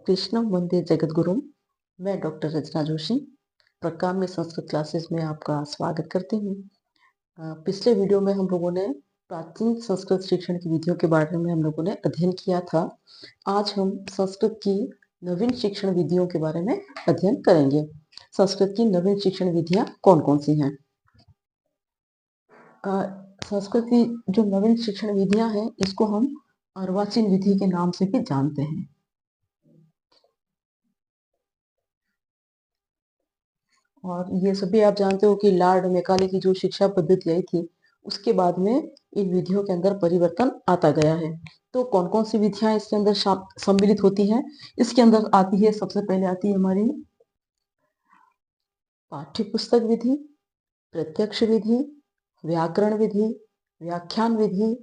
कृष्णम वंदे जगद्गुरुम। मैं डॉक्टर रचना जोशी प्रकाम्य संस्कृत क्लासेस में आपका स्वागत करती हूँ। पिछले वीडियो में हम लोगों ने प्राचीन संस्कृत शिक्षण की विधियों के बारे में हम लोगों ने अध्ययन किया था। आज हम संस्कृत की नवीन शिक्षण विधियों के बारे में अध्ययन करेंगे। संस्कृत की नवीन शिक्षण विधियां कौन कौन सी हैं? संस्कृत की जो नवीन शिक्षण विधियां हैं इसको हम अर्वाचीन विधि के नाम से भी जानते हैं। और ये सभी आप जानते हो कि लॉर्ड मैकाले की जो शिक्षा पद्धति आई थी उसके बाद में इन विधियों के अंदर परिवर्तन आता गया है। तो कौन कौन सी विधियां इसके अंदर सम्मिलित होती हैं? इसके अंदर आती है, सबसे पहले आती है हमारी पाठ्य पुस्तक विधि, प्रत्यक्ष विधि, व्याकरण विधि, व्याख्यान विधि,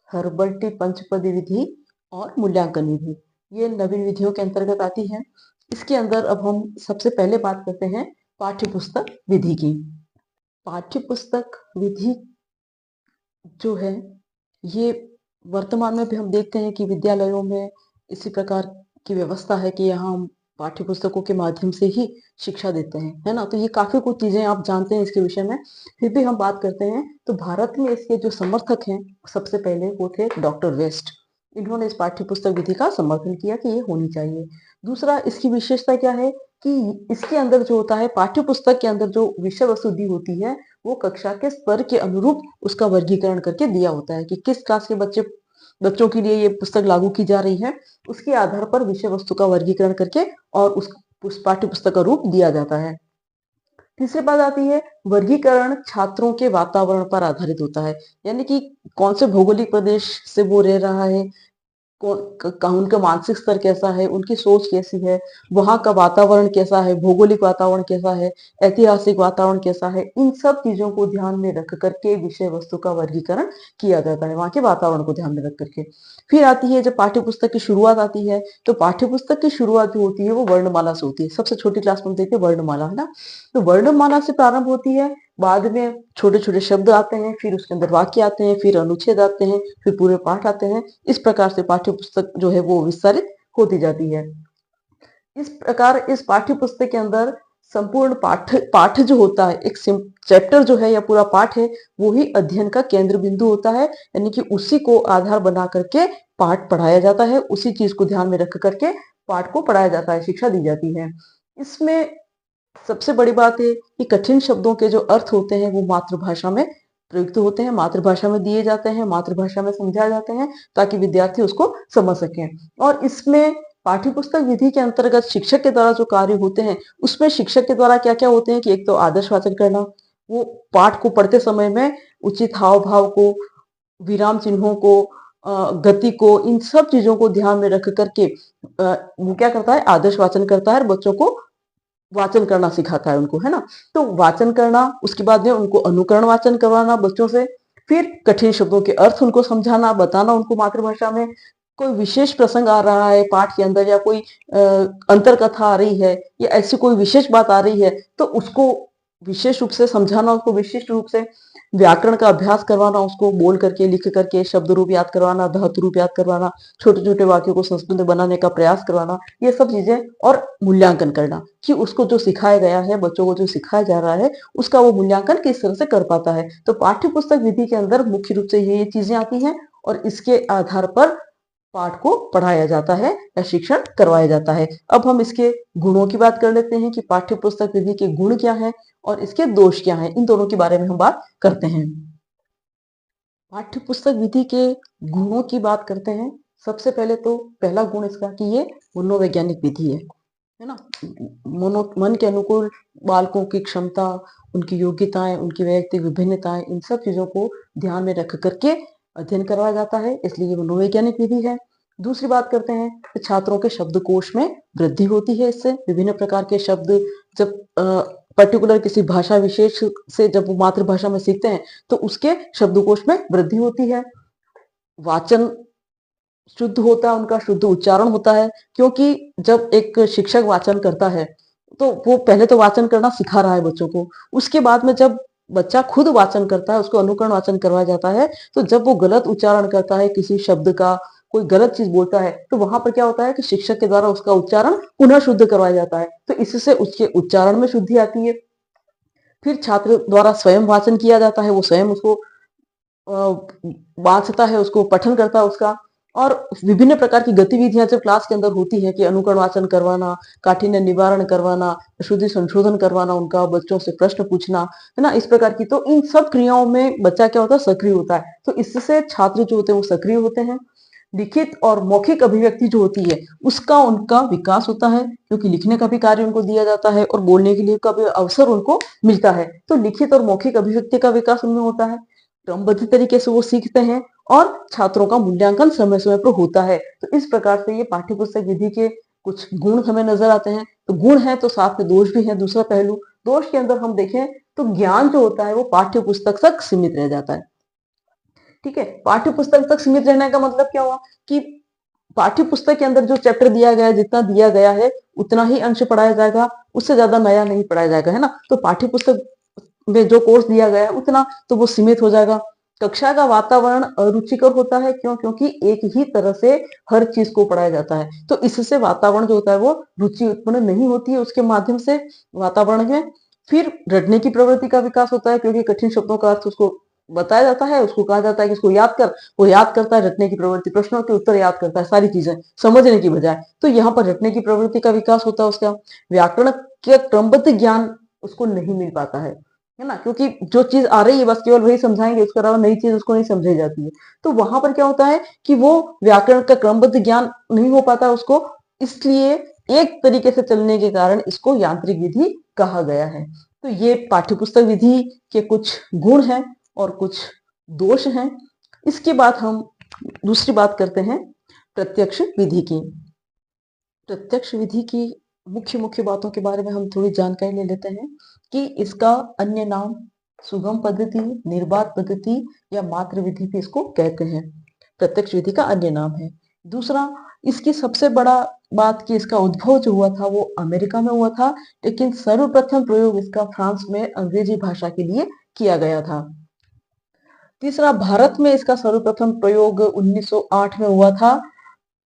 हर्बल्टी पंचपदी विधि और मूल्यांकन विधि। ये नवीन विधियों के अंतर्गत आती है। इसके अंदर अब हम सबसे पहले बात करते हैं पाठ्य पुस्तक विधि की। पाठ्य पुस्तक विधि जो है ये वर्तमान में भी हम देखते हैं कि विद्यालयों में इसी प्रकार की व्यवस्था है कि यहाँ हम पाठ्य पुस्तकों के माध्यम से ही शिक्षा देते हैं, है ना। तो ये काफी कुछ चीजें आप जानते हैं इसके विषय में, फिर भी हम बात करते हैं। तो भारत में इसके जो समर्थक हैं सबसे पहले वो थे डॉक्टर वेस्ट। इन्होंने इस पाठ्य पुस्तक विधि का समर्थन किया कि ये होनी चाहिए। दूसरा, इसकी विशेषता क्या है कि इसके अंदर जो होता है, पाठ्य पुस्तक के अंदर जो विषय वस्तु दी होती है वो कक्षा के स्तर के अनुरूप उसका वर्गीकरण करके दिया होता है कि किस क्लास के बच्चों के लिए ये पुस्तक लागू की जा रही है। उसके आधार पर विषय वस्तु का वर्गीकरण करके और उस पाठ्य पुस्तक का रूप दिया जाता है। तीसरी बात आती है वर्गीकरण छात्रों के वातावरण पर आधारित होता है, यानी कि कौन से भौगोलिक प्रदेश से वो रह रहा है, उनका मानसिक स्तर कैसा है, उनकी सोच कैसी है, वहां का वातावरण कैसा है, भौगोलिक वातावरण कैसा है, ऐतिहासिक वातावरण कैसा है, इन सब चीजों को ध्यान में रख करके विषय वस्तु का वर्गीकरण किया जाता है, वहां के वातावरण को ध्यान में रख करके। फिर आती है जब पाठ्य पुस्तक की शुरुआत आती है, तो पाठ्य पुस्तक की शुरुआत जो होती है वो वर्णमाला से होती है। सबसे छोटी क्लास में हम देखते हैं वर्णमाला, है ना। तो वर्णमाला से प्रारंभ होती है, बाद में छोटे छोटे शब्द आते हैं, फिर उसके अंदर वाक्य आते हैं, फिर अनुच्छेद आते हैं, फिर पूरे पाठ आते हैं। इस प्रकार से पाठ्य पुस्तक जो है वो विस्तारित होती जाती है। इस प्रकार इस पाठ्य पुस्तक के अंदर संपूर्ण पाठ पाठ जो होता है, एक चैप्टर जो है या पूरा पाठ है, वो ही अध्ययन का केंद्र बिंदु होता है, यानी कि उसी को आधार बना करके पाठ पढ़ाया जाता है, उसी चीज को ध्यान में रख करके पाठ को पढ़ाया जाता है, शिक्षा दी जाती है। इसमें सबसे बड़ी बात है कि कठिन शब्दों के जो अर्थ होते हैं वो मातृभाषा में प्रयुक्त होते हैं, मातृभाषा में दिए जाते हैं, मातृभाषा में समझाए जाते हैं ताकि विद्यार्थी उसको समझ सकें। और इसमें पाठ्य पुस्तक विधि के अंतर्गत शिक्षक के द्वारा जो कार्य होते हैं उसमें शिक्षक के द्वारा क्या क्या होते हैं कि एक तो आदर्श वाचन करना, वो पाठ को पढ़ते समय में उचित हाव भाव को, विराम चिन्हों को, गति को, इन सब चीजों को ध्यान में रख करके वो क्या करता है, आदर्श वाचन करता है और बच्चों को वाचन करना सिखाता है उनको, है ना। तो वाचन करना, उसके बाद में उनको अनुकरण वाचन करवाना बच्चों से, फिर कठिन शब्दों के अर्थ उनको समझाना, बताना उनको मातृभाषा में। कोई विशेष प्रसंग आ रहा है पाठ के अंदर या कोई अंतर कथा आ रही है या ऐसी कोई विशेष बात आ रही है तो उसको विशेष रूप से समझाना, उसको विशिष्ट रूप से व्याकरण का अभ्यास करवाना, उसको बोल करके लिख करके शब्द रूप याद करवाना, धातु रूप याद करवाना, छोटे छोटे वाक्यों को संस्कृत में बनाने का प्रयास करवाना, ये सब चीजें। और मूल्यांकन करना कि उसको जो सिखाया गया है, बच्चों को जो सिखाया जा रहा है उसका वो मूल्यांकन किस तरह से कर पाता है। तो पाठ्य पुस्तक विधि के अंदर मुख्य रूप से ये चीजें आती हैं और इसके आधार पर पाठ को पढ़ाया जाता है या शिक्षण करवाया जाता है। अब हम इसके गुणों की बात कर लेते हैं कि पाठ्य पुस्तक विधि के गुण क्या हैं और इसके दोष क्या हैं, इन दोनों के बारे में हम बात करते हैं। पाठ्य पुस्तक विधि के गुणों की बात करते हैं। सबसे पहले तो पहला गुण इसका कि ये मनोवैज्ञानिक विधि है ना। मन के अनुकूल बालकों की क्षमता, उनकी योग्यताएं, उनकी वैयक्तिक विभिन्नताएं, इन सब चीजों को ध्यान में रख करके अध्ययन करवाया जाता है, इसलिए मनोवैज्ञानिक विधि है। दूसरी बात करते हैं कि छात्रों के शब्दकोश में वृद्धि होती है, इससे विभिन्न प्रकार के शब्द जब पर्टिकुलर किसी भाषा विशेष से जब वो मातृभाषा में सीखते हैं तो उसके शब्दकोश में वृद्धि होती है। वाचन शुद्ध होता है, उनका शुद्ध उच्चारण होता है, क्योंकि जब एक शिक्षक वाचन करता है तो वो पहले तो वाचन करना सिखा रहा है बच्चों को, उसके बाद में जब बच्चा खुद वाचन करता है, उसको अनुकरण वाचन करवाया जाता है, तो जब वो गलत उच्चारण करता है किसी शब्द का, कोई गलत चीज बोलता है तो वहां पर क्या होता है कि शिक्षक के द्वारा उसका उच्चारण पुनः शुद्ध करवाया जाता है, तो इससे उसके उच्चारण में शुद्धि आती है। फिर छात्र द्वारा स्वयं वाचन किया जाता है, वो स्वयं उसको वाचता है, उसको पठन करता है उसका। और विभिन्न प्रकार की गतिविधियां जब क्लास के अंदर होती है कि अनुकरण वाचन करवाना, काठिन्य निवारण करवाना, शुद्धि संशोधन करवाना, उनका बच्चों से प्रश्न पूछना, है ना, इस प्रकार की, तो इन सब क्रियाओं में बच्चा क्या होता है, सक्रिय होता है। तो इससे छात्र जो होते हैं वो सक्रिय होते हैं। लिखित और मौखिक अभिव्यक्ति जो होती है उसका उनका विकास होता है, क्योंकि लिखने का भी कार्य उनको दिया जाता है और बोलने के लिए का भी अवसर उनको मिलता है। तो लिखित और मौखिक अभिव्यक्ति का विकास उनमें होता है, क्रमबद्ध तरीके से वो सीखते हैं और छात्रों का मूल्यांकन समय समय पर होता है। तो इस प्रकार से ये पाठ्य पुस्तक विधि के कुछ गुण हमें नजर आते हैं। तो गुण है तो साथ में दोष भी है। दूसरा पहलू, दोष के अंदर हम देखें तो ज्ञान जो होता है वो पाठ्य पुस्तक तक सीमित रह जाता है। ठीक है, पाठ्य पुस्तक तक सीमित रहने का मतलब क्या हुआ कि पाठ्य पुस्तक के अंदर जो चैप्टर दिया गया है, जितना दिया गया है उतना ही अंश पढ़ाया जाएगा, उससे ज्यादा नया नहीं पढ़ाया जाएगा, है ना। तो पाठ्य पुस्तक में जो कोर्स दिया गया है उतना तो वो सीमित हो जाएगा। कक्षा का वातावरण अरुचिकर होता है, क्यों? क्योंकि एक ही तरह से हर चीज को पढ़ाया जाता है, तो इससे वातावरण जो होता है वो रुचि उत्पन्न नहीं होती है उसके माध्यम से वातावरण में। फिर रटने की प्रवृत्ति का विकास होता है, क्योंकि कठिन शब्दों का अर्थ उसको बताया जाता है, उसको कहा जाता है कि इसको याद कर, वो याद करता है। रटने की प्रवृत्ति, प्रश्नों के उत्तर याद करता है, सारी चीजें समझने की बजाय। तो यहाँ पर रटने की प्रवृत्ति का विकास होता है उसका। व्याकरण के क्रमबद्ध ज्ञान उसको नहीं मिल पाता है ना, क्योंकि जो चीज आ रही है बस केवल वही समझाएंगे, उसके अलावा नई चीज उसको नहीं समझाई जाती है। तो वहां पर क्या होता है कि वो व्याकरण का क्रमबद्ध ज्ञान नहीं हो पाता उसको, इसलिए एक तरीके से चलने के कारण इसको यांत्रिक विधि कहा गया है। तो ये पाठ्यपुस्तक विधि के कुछ गुण हैं और कुछ दोष हैं। इसके बाद हम दूसरी बात करते हैं प्रत्यक्ष विधि की। प्रत्यक्ष विधि की मुख्य मुख्य बातों के बारे में हम थोड़ी जानकारी ले लेते हैं कि इसका अन्य नाम सुगम पद्धति, निर्बाध पद्धति या मात्र विधि भी इसको कहते हैं। प्रत्यक्ष विधि का अन्य नाम है। दूसरा, इसकी सबसे बड़ा बात कि इसका उद्भव जो हुआ था वो अमेरिका में हुआ था, लेकिन सर्वप्रथम प्रयोग इसका फ्रांस में अंग्रेजी भाषा के लिए किया गया था। तीसरा, भारत में इसका सर्वप्रथम प्रयोग 1908 में हुआ था,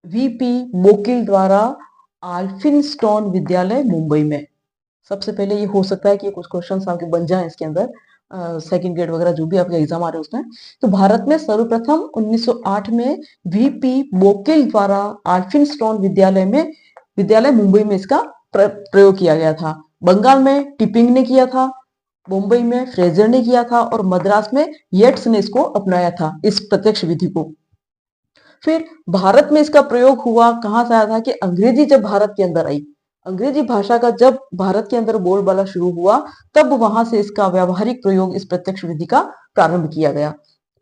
वीपी बोकिल द्वारा आल्फिंस्टोन विद्यालय मुंबई में। सबसे पहले ये हो सकता है कि कुछ क्वेश्चंस आपके बन जाएं इसके अंदर, सेकंड ग्रेड वगैरह जो भी आपके एग्जाम आ रहे हैं उसमें। तो भारत में सर्वप्रथम 1908 में वीपी बोकिल द्वारा आल्फिंस्टोन विद्यालय मुंबई में इसका प्रयोग किया गया था। बंगाल में टिपिंग ने किया था, मुंबई में फ्रेजर ने किया था और मद्रास में येट्स ने इसको अपनाया था, इस प्रत्यक्ष विधि को। फिर भारत में इसका प्रयोग हुआ, कहां से आया था कि अंग्रेजी जब भारत के अंदर आई, अंग्रेजी भाषा का जब भारत के अंदर बोलबाला शुरू हुआ, तब वहां से इसका व्यावहारिक प्रयोग, इस प्रत्यक्ष विधि का प्रारंभ किया गया।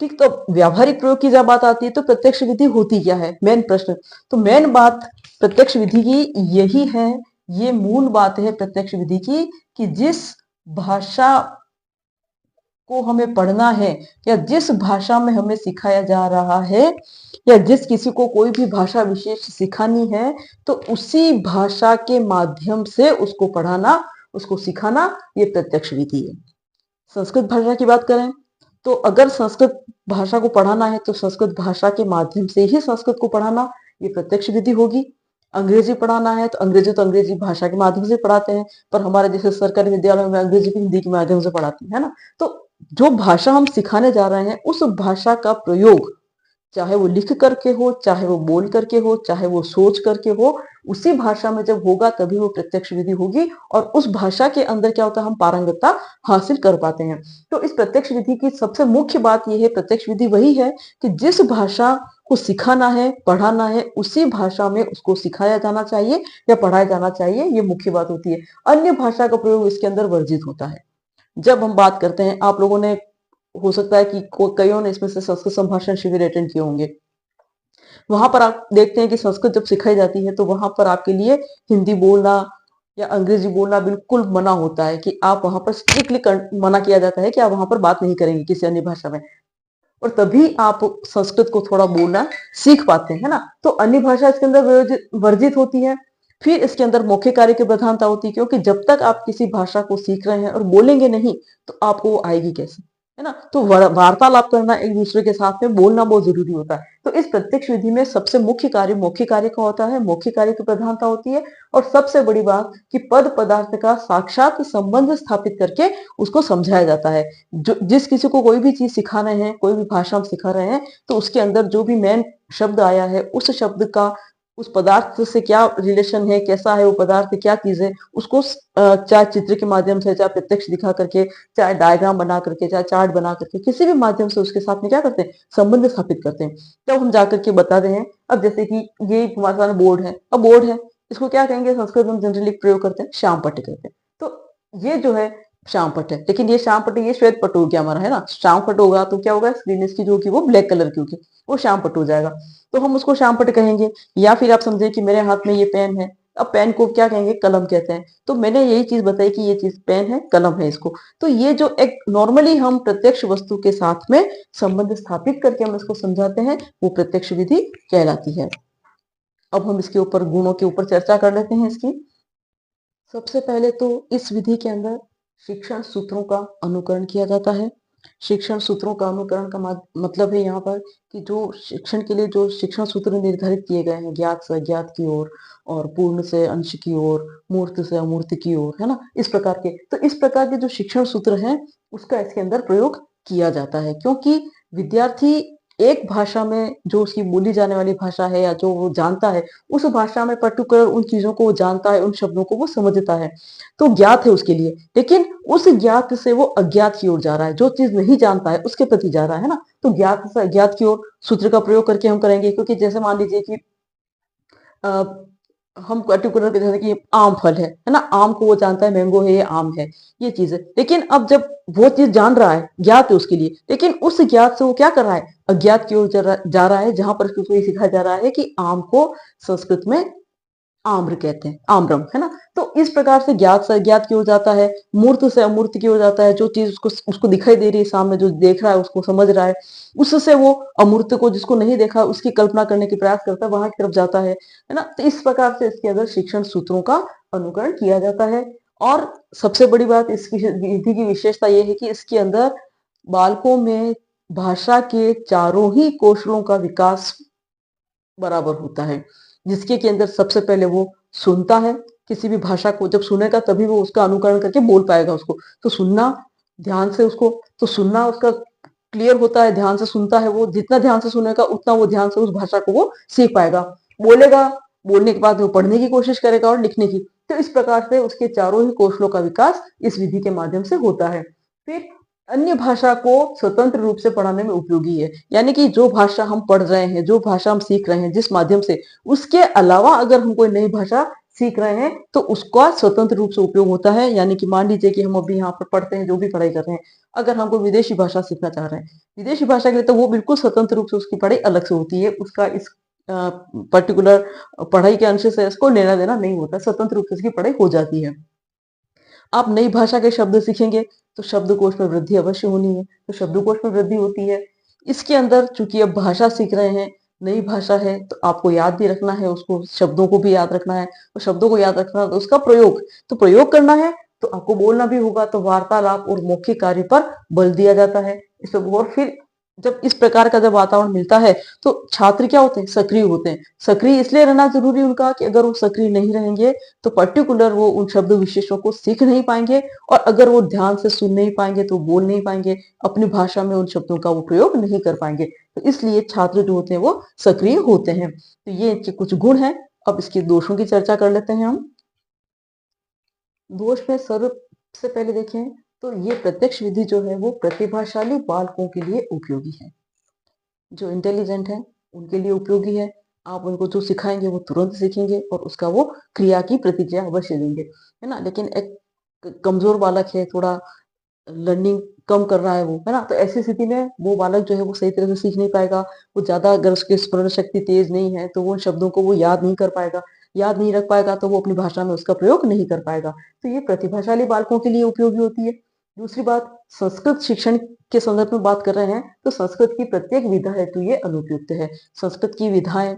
ठीक, तो व्यावहारिक प्रयोग की जब बात आती है तो प्रत्यक्ष विधि होती क्या है, मेन प्रश्न। तो मेन बात प्रत्यक्ष विधि की यही है, ये मूल बात है प्रत्यक्ष विधि की, कि जिस भाषा को हमें पढ़ना है या जिस भाषा में हमें सिखाया जा रहा है या जिस किसी को कोई भी भाषा विशेष सिखानी है, तो उसी भाषा के माध्यम से उसको पढ़ाना, उसको सिखाना, ये प्रत्यक्ष विधि है। संस्कृत भाषा की बात करें तो अगर संस्कृत भाषा को पढ़ाना है तो संस्कृत भाषा के माध्यम से ही संस्कृत को पढ़ाना, ये प्रत्यक्ष विधि होगी। अंग्रेजी पढ़ाना है तो अंग्रेजी भाषा के माध्यम से पढ़ाते हैं, पर हमारे जैसे सरकारी विद्यालयों में अंग्रेजी को हिंदी के माध्यम से पढ़ाते हैं, है ना। तो जो भाषा हम सिखाने जा रहे हैं उस भाषा का प्रयोग, चाहे वो लिख करके हो, चाहे वो बोल करके हो, चाहे वो सोच करके हो, उसी भाषा में जब होगा तभी वो प्रत्यक्ष विधि होगी और उस भाषा के अंदर क्या होता है, हम पारंगतता हासिल कर पाते हैं। तो इस प्रत्यक्ष विधि की सबसे मुख्य बात यह है, प्रत्यक्ष विधि वही है कि जिस भाषा को सिखाना है, पढ़ाना है, उसी भाषा में उसको सिखाया जाना चाहिए या पढ़ाया जाना चाहिए, ये मुख्य बात होती है। अन्य भाषा का प्रयोग इसके अंदर वर्जित होता है। जब हम बात करते हैं, आप लोगों ने, हो सकता है कि कईयों ने इसमें से संस्कृत संभाषण शिविर अटेंड किए होंगे, वहां पर आप देखते हैं कि संस्कृत जब सिखाई जाती है तो वहां पर आपके लिए हिंदी बोलना या अंग्रेजी बोलना बिल्कुल मना होता है, कि आप वहां पर स्ट्रिक्टली मना किया जाता है कि आप वहां पर बात नहीं करेंगे किसी अन्य भाषा में, और तभी आप संस्कृत को थोड़ा बोलना सीख पाते हैं ना। तो अन्य भाषा इसके अंदर वर्जित होती है। फिर इसके अंदर मौखिक कार्य की प्रधानता होती है, क्योंकि जब तक आप किसी भाषा को सीख रहे हैं और बोलेंगे नहीं तो आपको वो आएगी कैसे, है ना? तो वार्तालाप करना, एक दूसरे के साथ में बोलना बहुत जरूरी होता है। तो इस प्रत्यक्ष विधि में सबसे मुख्य कार्य मौखिक कार्य का होता है, मौखिक कार्य की प्रधानता होती है। और सबसे बड़ी बात कि पद पदार्थ का साक्षात संबंध स्थापित करके उसको समझाया जाता है। जो जिस किसी को कोई भी चीज सिखा रहे हैं, कोई भी भाषा हम सिखा रहे हैं, तो उसके अंदर जो भी मेन शब्द आया है, उस शब्द का उस पदार्थ से क्या रिलेशन है, कैसा है वो पदार्थ, क्या चीज है, उसको चाहे चित्र के माध्यम से, चाहे प्रत्यक्ष दिखा करके, चाहे डायग्राम बना करके, चाहे चार्ट बना करके, किसी भी माध्यम से उसके साथ में क्या करते हैं, संबंध स्थापित करते हैं। तब हम जाकर के बताते हैं। अब जैसे कि ये हमारे सामने बोर्ड है, अब बोर्ड है, इसको क्या कहेंगे, संस्कृत में जनरली प्रयोग करते हैं, श्याम पट्ट कहते हैं। तो ये जो है श्याम पट्ट है, लेकिन ये श्याम पट्ट, ये श्वेत पट्ट हो गया हमारा, है ना? श्याम पट्ट होगा तो क्या होगा, स्क्रीन इसकी जो होगी वो ब्लैक कलर की होगी, वो श्याम पट्ट हो जाएगा। तो हम उसको श्याम पट्ट कहेंगे। या फिर आप समझे कि मेरे हाथ में ये पेन है, अब पेन को क्या कहेंगे, कलम कहते हैं। तो मैंने यही चीज बताई कि ये चीज पेन है, कलम है इसको। तो ये जो एक नॉर्मली हम प्रत्यक्ष वस्तु के साथ में संबंध स्थापित करके हम इसको समझाते हैं, वो प्रत्यक्ष विधि कहलाती है। अब हम इसके ऊपर गुणों के ऊपर चर्चा कर लेते हैं इसकी। सबसे पहले तो इस विधि के अंदर शिक्षण सूत्रों का अनुकरण किया जाता है। शिक्षण सूत्रों का अनुकरण का मतलब है यहाँ पर कि जो शिक्षण के लिए जो शिक्षण सूत्र निर्धारित किए गए हैं, ज्ञात से अज्ञात की ओर, और पूर्ण से अंश की ओर, मूर्त से अमूर्त की ओर, है ना, इस प्रकार के। तो इस प्रकार के जो शिक्षण सूत्र हैं, उसका इसके अंदर प्रयोग किया जाता है, क्योंकि विद्यार्थी एक भाषा में, जो उसकी बोली जाने वाली भाषा है या जो वो जानता है, उस भाषा में पर्टिकुलर उन चीजों को वो जानता है, उन शब्दों को वो समझता है, तो ज्ञात है उसके लिए। लेकिन उस ज्ञात से वो अज्ञात की ओर जा रहा है, जो चीज नहीं जानता है उसके प्रति जा रहा है ना। तो ज्ञात से अज्ञात की ओर सूत्र का प्रयोग करके हम करेंगे। क्योंकि जैसे मान लीजिए कि अ, हम पर्टिकुलर के जैसे कि आम फल है ना, आम को वो जानता है, मैंगो है, ये आम है, ये चीज है। लेकिन अब जब वो चीज जान रहा है, ज्ञात है उसके लिए, लेकिन उस ज्ञात से वो क्या कर रहा है, अज्ञात की ओर जा रहा है, जहां पर उसको ये सिखाया जा रहा है कि आम को संस्कृत में आम्र कहते हैं, आम्रम, है ना। तो इस प्रकार से ज्ञात से अज्ञात की ओर जाता है, मूर्त से अमूर्त की ओर जाता है। जो चीज उसको उसको दिखाई दे रही है सामने, जो देख रहा है उसको समझ रहा है, उससे वो अमूर्त को, जिसको नहीं देखा, उसकी कल्पना करने की प्रयास करता है, वहां की तरफ जाता है ना। तो इस प्रकार से इसके अंदर शिक्षण सूत्रों का अनुकरण किया जाता है। और सबसे बड़ी बात इसकी विधि की विशेषता यह है कि इसके अंदर बालकों में भाषा के चारों ही कौशलों का विकास बराबर होता है। जिसके के अंदर सबसे पहले वो सुनता है, किसी भी भाषा को जब सुनेगा तभी वो उसका अनुकरण करके बोल पाएगा उसको। तो सुनना ध्यान से उसको, तो सुनना उसका क्लियर होता है, ध्यान से सुनता है वो, जितना ध्यान से सुनेगा उतना वो ध्यान से उस भाषा को वो सीख पाएगा। बोलेगा, बोलने के बाद वो पढ़ने की कोशिश करेगा और लिखने की। तो इस प्रकार से उसके चारों ही कौशलों का विकास इस विधि के माध्यम से होता है। फिर अन्य भाषा को स्वतंत्र रूप से पढ़ाने में उपयोगी है। यानी कि जो भाषा हम पढ़ रहे हैं, जो भाषा हम सीख रहे हैं, जिस माध्यम से, उसके अलावा अगर हम कोई नई भाषा सीख रहे हैं तो उसका स्वतंत्र रूप से उपयोग होता है। यानी कि मान लीजिए कि हम अभी यहाँ पर पढ़ते हैं, जो भी पढ़ाई कर रहे हैं, अगर हम कोई विदेशी भाषा सीखना चाह रहे हैं, विदेशी भाषा के लिए, तो वो बिल्कुल स्वतंत्र रूप से उसकी पढ़ाई अलग से होती है। उसका इस पर्टिकुलर पढ़ाई के अंश से इसको लेना देना नहीं होता, स्वतंत्र रूप से उसकी पढ़ाई हो जाती है। आप नई भाषा के शब्द सीखेंगे तो शब्दकोश में वृद्धि अवश्य होनी है, तो शब्दकोश में वृद्धि होती है। इसके अंदर चूंकि अब भाषा सीख रहे हैं, नई भाषा है, तो आपको याद भी रखना है, उसको शब्दों को भी याद रखना है, और शब्दों को याद रखना है तो उसका प्रयोग, तो प्रयोग करना है, तो आपको बोलना भी होगा। तो वार्तालाप और मौखिक कार्य पर बल दिया जाता है इसमें। और फिर जब इस प्रकार का जब वातावरण मिलता है, तो छात्र क्या होते हैं, सक्रिय होते हैं। सक्रिय इसलिए रहना जरूरी उनका कि अगर वो सक्रिय नहीं रहेंगे तो पर्टिकुलर वो उन शब्द विशेषों को सीख नहीं पाएंगे, और अगर वो ध्यान से सुन नहीं पाएंगे तो बोल नहीं पाएंगे, अपनी भाषा में उन शब्दों का वो प्रयोग नहीं कर पाएंगे। तो इसलिए छात्र जो होते हैं वो सक्रिय होते हैं। तो ये इनके कुछ गुण हैं। अब इसके दोषों की चर्चा कर लेते हैं हम। दोष में सबसे पहले देखें तो ये प्रत्यक्ष विधि जो है वो प्रतिभाशाली बालकों के लिए उपयोगी है। जो इंटेलिजेंट है उनके लिए उपयोगी है। आप उनको जो सिखाएंगे वो तुरंत सीखेंगे और उसका वो क्रिया की प्रतिक्रिया अवश्य देंगे, है ना। लेकिन एक कमजोर बालक है, थोड़ा लर्निंग कम कर रहा है वो, है ना, तो ऐसी स्थिति में वो बालक जो है वो सही तरह से सीख नहीं पाएगा। वो ज्यादा, अगर उसकी स्मरण शक्ति तेज नहीं है तो वो उन शब्दों को वो याद नहीं कर पाएगा। याद नहीं रख पाएगा तो वो अपनी भाषा में उसका प्रयोग नहीं कर पाएगा। तो ये प्रतिभाशाली बालकों के लिए उपयोगी होती है। दूसरी बात, संस्कृत शिक्षण के संदर्भ में बात कर रहे हैं तो संस्कृत की प्रत्येक विधा हेतु ये अनुपयुक्त है। संस्कृत की विधाएं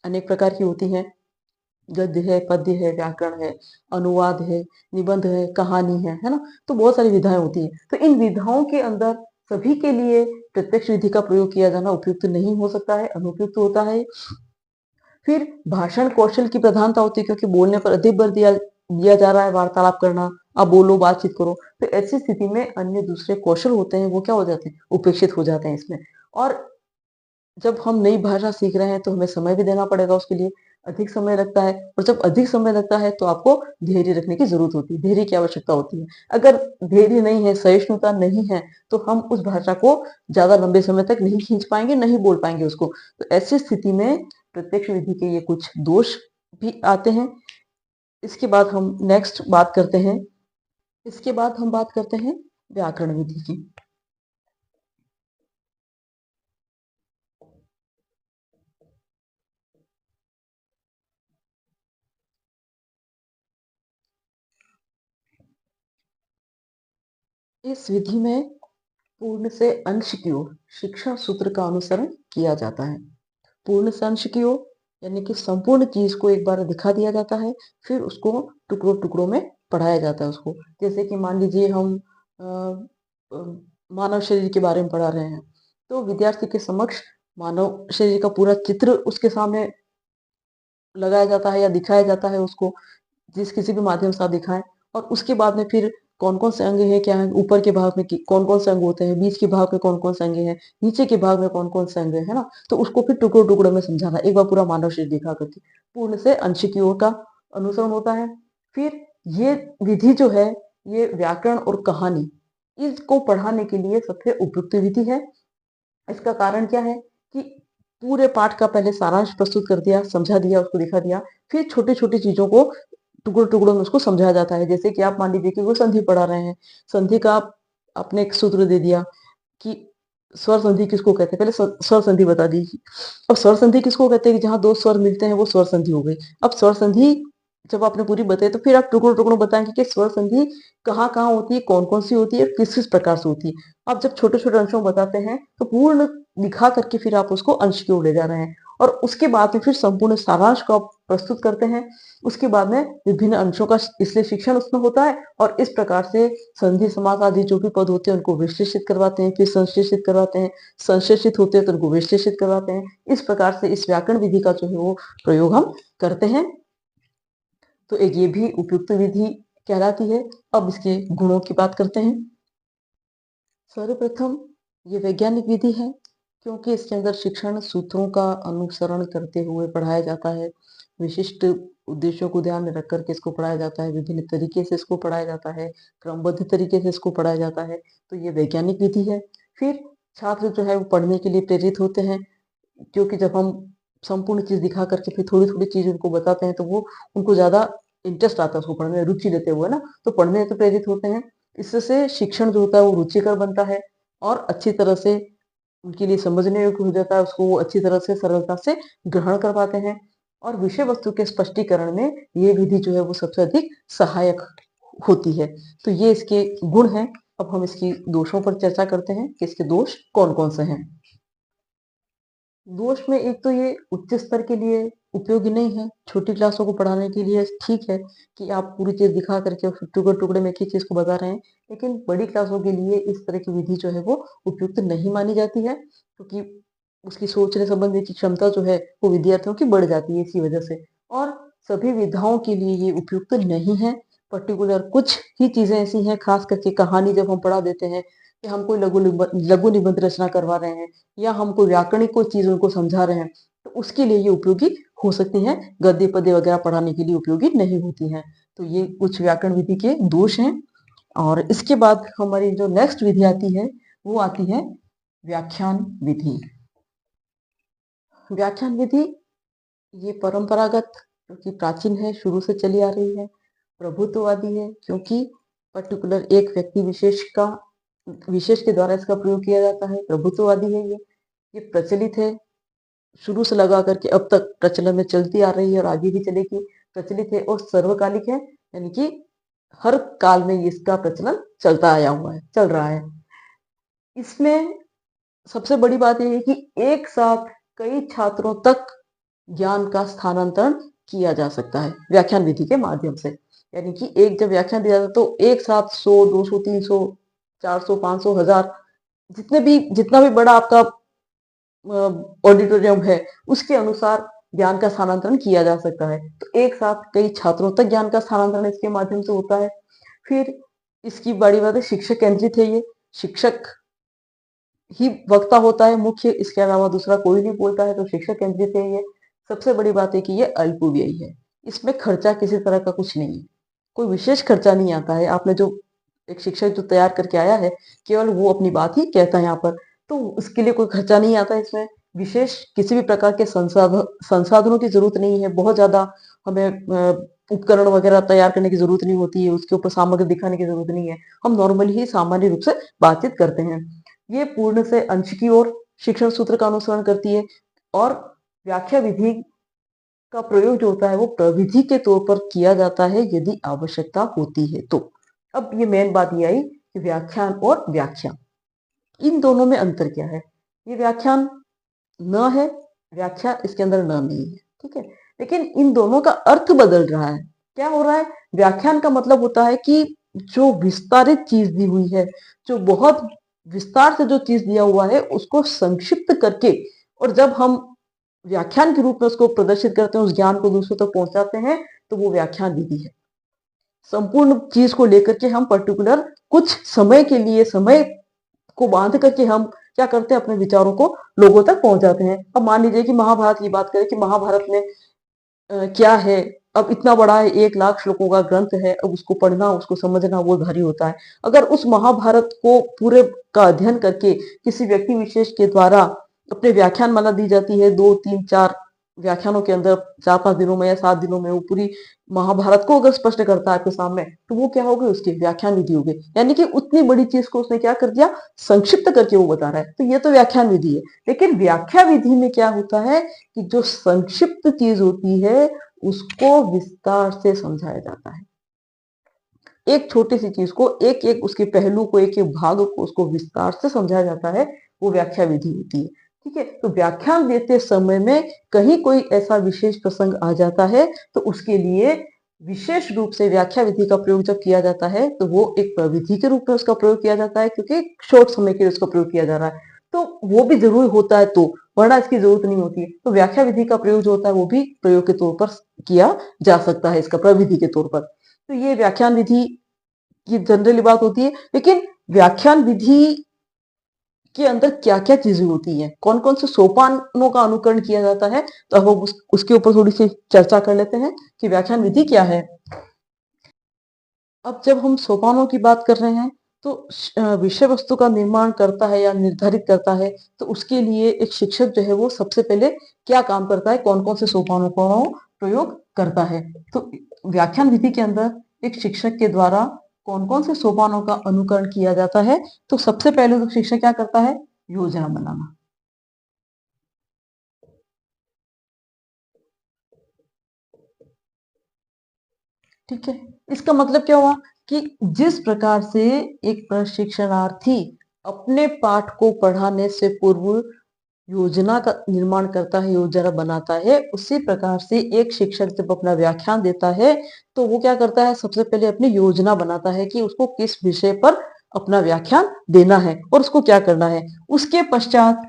अनेक प्रकार की होती हैं। गद्य है, पद्य है, व्याकरण है, अनुवाद है, निबंध है, कहानी है ना। तो बहुत सारी विधाएं होती हैं। तो इन विधाओं के अंदर सभी के लिए प्रत्यक्ष विधि का प्रयोग किया जाना उपयुक्त नहीं हो सकता है, अनुपयुक्त होता है। फिर भाषण कौशल की प्रधानता होती है, क्योंकि बोलने पर अधिक बल दिया दिया जा रहा है, वार्तालाप करना, आप बोलो, बातचीत करो। तो ऐसी स्थिति में अन्य दूसरे कौशल होते हैं, वो क्या हो जाते हैं, उपेक्षित हो जाते हैं इसमें। और जब हम नई भाषा सीख रहे हैं तो हमें समय भी देना पड़ेगा उसके लिए, अधिक समय लगता है। और जब अधिक समय लगता है तो आपको धैर्य रखने की जरूरत होती है, धैर्य की आवश्यकता होती है। अगर धैर्य नहीं है, सहिष्णुता नहीं है, तो हम उस भाषा को ज्यादा लंबे समय तक नहीं खींच पाएंगे, नहीं बोल पाएंगे उसको। तो ऐसी स्थिति में प्रत्यक्ष विधि के ये कुछ दोष भी आते हैं। इसके बाद हम नेक्स्ट बात करते हैं, इसके बाद हम बात करते हैं व्याकरण विधि की। इस विधि में पूर्ण से अंश की ओर शिक्षण सूत्र का अनुसरण किया जाता है। पूर्ण से अंश की ओर यानी कि संपूर्ण चीज को एक बार दिखा दिया जाता है, फिर उसको टुकड़ों टुकड़ों में पढ़ाया जाता है उसको। जैसे कि मान लीजिए हम अ, अ, मानव शरीर के बारे में पढ़ा रहे हैं, तो विद्यार्थी के समक्ष मानव शरीर का पूरा चित्र उसके सामने लगाया जाता है या दिखाया जाता है उसको, जिस किसी भी माध्यम से आप दिखाएं। और उसके बाद में फिर कौन कौन से अंग हैं, क्या है, ऊपर के भाग में कौन कौन से अंग होते हैं, बीच के भाग में कौन कौन से अंग हैं, नीचे के भाग में कौन कौन से अंग है ना। तो उसको फिर टुकड़ों टुकड़ों में समझाना, एक बार पूरा मानव शरीर दिखा करके। पूर्ण से अंश की ओर का अनुसरण होता है। फिर ये विधि जो है, ये व्याकरण और कहानी, इसको पढ़ाने के लिए सबसे उपयुक्त विधि है। इसका कारण क्या है कि पूरे पाठ का पहले सारांश प्रस्तुत कर दिया, समझा दिया, उसको दिखा दिया। फिर छोटी छोटी चीजों को टुकड़ों टुकड़ों में उसको समझाया जाता है। जैसे कि आप मान लीजिए कि वो संधि पढ़ा रहे हैं, संधि का आपने एक सूत्र दे दिया कि स्वर संधि किसको कहते हैं, पहले स्वर संधि बता दी। अब स्वर संधि किसको कहते हैं कि जहां दो स्वर मिलते हैं, वो स्वर संधि हो गई। अब स्वर संधि जब आपने पूरी बताई, तो फिर आप टुकड़ों टुकड़ों बताएंगे कि स्वर संधि कहाँ कहाँ होती है, कौन कौन सी होती है, किस किस प्रकार से होती है। आप जब छोटे छोटे अंशों में बताते हैं, तो पूर्ण दिखा करके फिर आप उसको अंश की ओर ले जा रहे हैं। और उसके बाद में फिर संपूर्ण सारांश को आप प्रस्तुत करते हैं। उसके बाद में विभिन्न अंशों का इसलिए शिक्षण उसमें होता है। और इस प्रकार से संधि समास आदि जो भी पद होते हैं उनको विश्लेषित करवाते हैं, फिर संश्लेषित करवाते हैं, संश्लेषित होते हैं तो उनको विश्लेषित करवाते हैं। इस प्रकार से इस व्याकरण विधि का जो है वो प्रयोग हम करते हैं। तो एक ये भी उपयुक्त विधि कहलाती है। अब इसके गुणों की बात करते हैं। सर्वप्रथम ये वैज्ञानिक विधि है, क्योंकि इसके अंदर शिक्षण सूत्रों का अनुसरण करते हुए पढ़ाया जाता है। विशिष्ट उद्देश्यों को ध्यान में रख करके इसको पढ़ाया जाता है, विभिन्न तरीके से इसको पढ़ाया जाता है, क्रमबद्ध तरीके से इसको पढ़ाया जाता है। तो ये वैज्ञानिक विधि है। फिर छात्र जो है वो पढ़ने के लिए प्रेरित होते हैं, क्योंकि जब हम संपूर्ण चीज दिखा करके फिर थोड़ी थोड़ी चीज उनको बताते हैं, तो वो उनको ज्यादा इंटरेस्ट आता है उसको पढ़ने में, रुचि लेते हुए ना, तो पढ़ने तो प्रेरित होते हैं। इससे शिक्षण जो होता है वो रुचिकर बनता है, और अच्छी तरह से उनके लिए समझने योग्य हो जाता है, उसको वो अच्छी तरह से सरलता से ग्रहण कर पाते हैं। और विषय वस्तु के स्पष्टीकरण में ये विधि जो है वो सबसे अधिक सहायक होती है। तो ये इसके गुण हैं। अब हम इसकी दोषों पर चर्चा करते हैं कि इसके दोष कौन कौन से हैं। दोष में एक तो ये उच्च स्तर के लिए उपयोगी नहीं है। छोटी क्लासों को पढ़ाने के लिए ठीक है कि आप पूरी चीज दिखा करके फिर टुकड़े टुकड़े में एक ही चीज को बता रहे हैं, लेकिन बड़ी क्लासों के लिए इस तरह की विधि जो है वो उपयुक्त नहीं मानी जाती है, क्योंकि उसकी सोचने संबंधी की क्षमता जो है वो विद्यार्थियों की बढ़ जाती है इसी वजह से। और सभी विधाओं के लिए ये उपयुक्त नहीं है। पर्टिकुलर कुछ ही चीजें ऐसी हैं, खास करके कहानी जब हम पढ़ा देते हैं, कि हम कोई लघु निबंध रचना करवा रहे हैं, या हम कोई व्याकरणिक कोई चीज उनको समझा रहे हैं, तो उसके लिए ये उपयोगी हो सकती हैं। गद्य पद्य वगैरह पढ़ाने के लिए उपयोगी नहीं होती हैं। तो ये कुछ व्याकरण विधि के दोष हैं। और इसके बाद हमारी जो नेक्स्ट विधि आती है, वो आती है व्याख्यान विधि। व्याख्यान विधि ये परंपरागत, क्योंकि प्राचीन है, शुरू से चली आ रही है। प्रभुत्ववादी है, क्योंकि पर्टिकुलर एक व्यक्ति विशेष के द्वारा इसका प्रयोग किया जाता है। प्रभुत्ववादी है ये प्रचलित है, शुरू से लगा करके अब तक प्रचलन में चलती आ रही है और आगे भी चलेगी। प्रचलित है और सर्वकालिक है, यानी कि हर काल में इसका प्रचलन चलता आया हुआ है, चल रहा है। इसमें सबसे बड़ी बात यह है कि एक साथ कई छात्रों तक ज्ञान का स्थानांतरण किया जा सकता है व्याख्यान विधि के माध्यम से। यानी कि एक जब व्याख्यान दिया जाता है तो एक साथ 100, 200, 300, 400, 500, 1000 जितना भी बड़ा आपका ऑडिटोरियम है, उसके अनुसार ज्ञान का स्थानांतरण किया जा सकता है। तो एक साथ कई छात्रों तक ज्ञान का स्थानांतरण इसके माध्यम से होता है। फिर इसकी बड़ी बात है, शिक्षक केंद्रित है ये। शिक्षक ही वक्ता होता है मुख्य, इसके अलावा दूसरा कोई नहीं बोलता है, तो शिक्षक केंद्रित है ये। सबसे बड़ी बात है कि ये अल्पव्ययी है। इसमें खर्चा किसी तरह का कुछ नहीं है, कोई विशेष खर्चा नहीं आता है। आपने जो एक शिक्षक जो तैयार करके आया है, केवल वो अपनी बात ही कहता है यहाँ पर, तो उसके लिए कोई खर्चा नहीं आता है। इसमें विशेष किसी भी प्रकार के संसाधनों की जरूरत नहीं है। बहुत ज्यादा हमें उपकरण वगैरह तैयार करने की जरूरत नहीं होती है, उसके ऊपर सामग्री दिखाने की जरूरत नहीं है। हम नॉर्मली ही सामान्य रूप से बातचीत करते हैं। ये पूर्ण से अंश की ओर शिक्षण सूत्र का अनुसरण करती है, और व्याख्या विधि का प्रयोग जो होता है वो प्रविधि के तौर पर किया जाता है यदि आवश्यकता होती है तो। अब ये मेन बात ये आई कि व्याख्यान और व्याख्या, इन दोनों में अंतर क्या है। ये व्याख्यान न है, व्याख्या इसके अंदर न नहीं है, ठीक है। लेकिन इन दोनों का अर्थ बदल रहा है। क्या हो रहा है, व्याख्यान का मतलब होता है कि जो विस्तारित चीज दी हुई है, जो बहुत विस्तार से जो चीज दिया हुआ है उसको संक्षिप्त करके, और जब हम व्याख्यान के रूप में उसको प्रदर्शित करते हैं, उस ज्ञान को दूसरों तक पहुंचाते हैं, तो वो व्याख्यान विधि है। संपूर्ण चीज को लेकर के हम पर्टिकुलर कुछ समय के लिए, समय को बांध करके हम क्या करते हैं, अपने विचारों को लोगों तक पहुंचाते हैं। अब मान लीजिए कि महाभारत की बात करें कि महाभारत में क्या है। अब इतना बड़ा है, 1 लाख श्लोकों का ग्रंथ है, अब उसको पढ़ना, उसको समझना वो भारी होता है। अगर उस महाभारत को पूरे का अध्ययन करके किसी व्यक्ति विशेष के द्वारा अपने व्याख्यान माला दी जाती है, 2 3 4 व्याख्यानों के अंदर 4 5 दिनों में या 7 दिनों में वो पूरी महाभारत को अगर स्पष्ट करता है आपके सामने, तो वो क्या होगी, उसकी व्याख्यान विधि होगी। यानी कि उतनी बड़ी चीज को उसने क्या कर दिया, संक्षिप्त करके वो बता रहा है, तो ये तो व्याख्यान विधि है। लेकिन व्याख्या विधि में क्या होता है कि जो संक्षिप्त चीज होती है उसको विस्तार से समझाया जाता है। एक छोटी सी चीज को, एक एक उसके पहलू को, एक एक भाग को उसको विस्तार से समझाया जाता है, वो व्याख्या विधि होती है, ठीक है। तो व्याख्यान देते समय में कहीं कोई ऐसा विशेष प्रसंग आ जाता है, तो उसके लिए विशेष रूप से व्याख्या विधि का प्रयोग जब किया जाता है, तो वो एक प्रविधि के रूप में उसका प्रयोग किया जाता है, क्योंकि शॉर्ट समय के लिए उसका प्रयोग किया जा रहा है, तो वो भी जरूरी होता है, तो वरना इसकी जरूरत नहीं होती है। तो व्याख्या विधि का प्रयोग जो होता है वो भी प्रयोग के तौर पर किया जा सकता है, इसका प्रविधि के तौर पर। तो ये व्याख्यान विधि की जनरली बात होती है। लेकिन व्याख्यान विधि के अंदर क्या क्या चीजें होती हैं, कौन कौन से सोपानों का अनुकरण किया जाता है, तो अब हम उसके ऊपर थोड़ी सी चर्चा कर लेते हैं कि व्याख्यान विधि क्या है। अब जब हम सोपानों की बात कर रहे हैं, तो विषय वस्तु का निर्माण करता है या निर्धारित करता है, तो उसके लिए एक शिक्षक जो है वो सबसे पहले क्या काम करता है, कौन कौन से सोपानों का वो प्रयोग करता है। तो व्याख्यान विधि के अंदर एक शिक्षक के द्वारा कौन कौन से सोपानों का अनुकरण किया जाता है, तो सबसे पहले तो शिक्षक क्या करता है, योजना बनाना। ठीक है, इसका मतलब क्या हुआ कि जिस प्रकार से एक प्रशिक्षणार्थी अपने पाठ को पढ़ाने से पूर्व योजना का निर्माण करता है, योजना बनाता है, उसी प्रकार से एक शिक्षक जब अपना व्याख्यान देता है, तो वो क्या करता है, सबसे पहले अपनी योजना बनाता है कि उसको किस विषय पर अपना व्याख्यान देना है और उसको क्या करना है। उसके पश्चात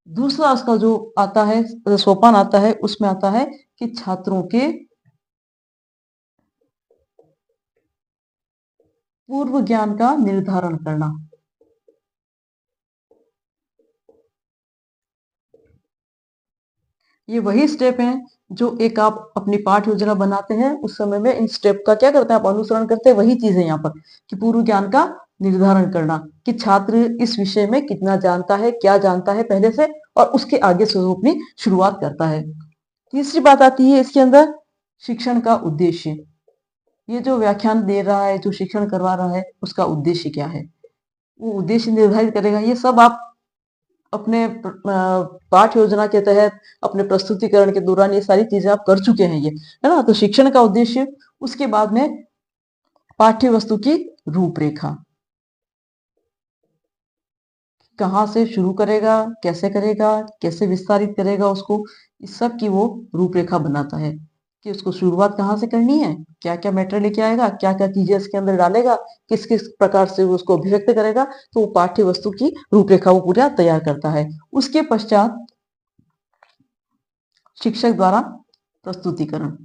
दूसरा उसका जो आता है, सोपान आता है, उसमें आता है कि छात्रों के पूर्व ज्ञान का निर्धारण करना। ये वही स्टेप हैं जो एक आप अपनी पाठ योजना बनाते हैं, उस समय में इन स्टेप का क्या करते हैं, आप अनुसरण करते हैं। वही चीज है यहाँ पर कि पूर्व ज्ञान का निर्धारण करना, कि छात्र इस विषय में कितना जानता है, क्या जानता है पहले से, और उसके आगे से वो अपनी शुरुआत करता है। तीसरी बात आती है इसके अंदर, शिक्षण का उद्देश्य। ये जो व्याख्यान दे रहा है, जो शिक्षण करवा रहा है, उसका उद्देश्य क्या है, वो उद्देश्य निर्धारित करेगा। ये सब आप अपने पाठ योजना के तहत, अपने प्रस्तुतिकरण के दौरान ये सारी चीजें आप कर चुके हैं, ये है ना। तो शिक्षण का उद्देश्य, उसके बाद में पाठ्य वस्तु की रूपरेखा, कहाँ से शुरू करेगा, कैसे करेगा, कैसे विस्तारित करेगा उसको, इस सब की वो रूपरेखा बनाता है। कि उसको शुरुआत कहाँ से करनी है, क्या क्या मैटर लेके आएगा, क्या क्या चीजें इसके अंदर डालेगा, किस किस प्रकार से वो उसको अभिव्यक्त करेगा, तो वो पाठ्य वस्तु की रूपरेखा वो पूरा तैयार करता है। उसके पश्चात शिक्षक द्वारा प्रस्तुतिकरण।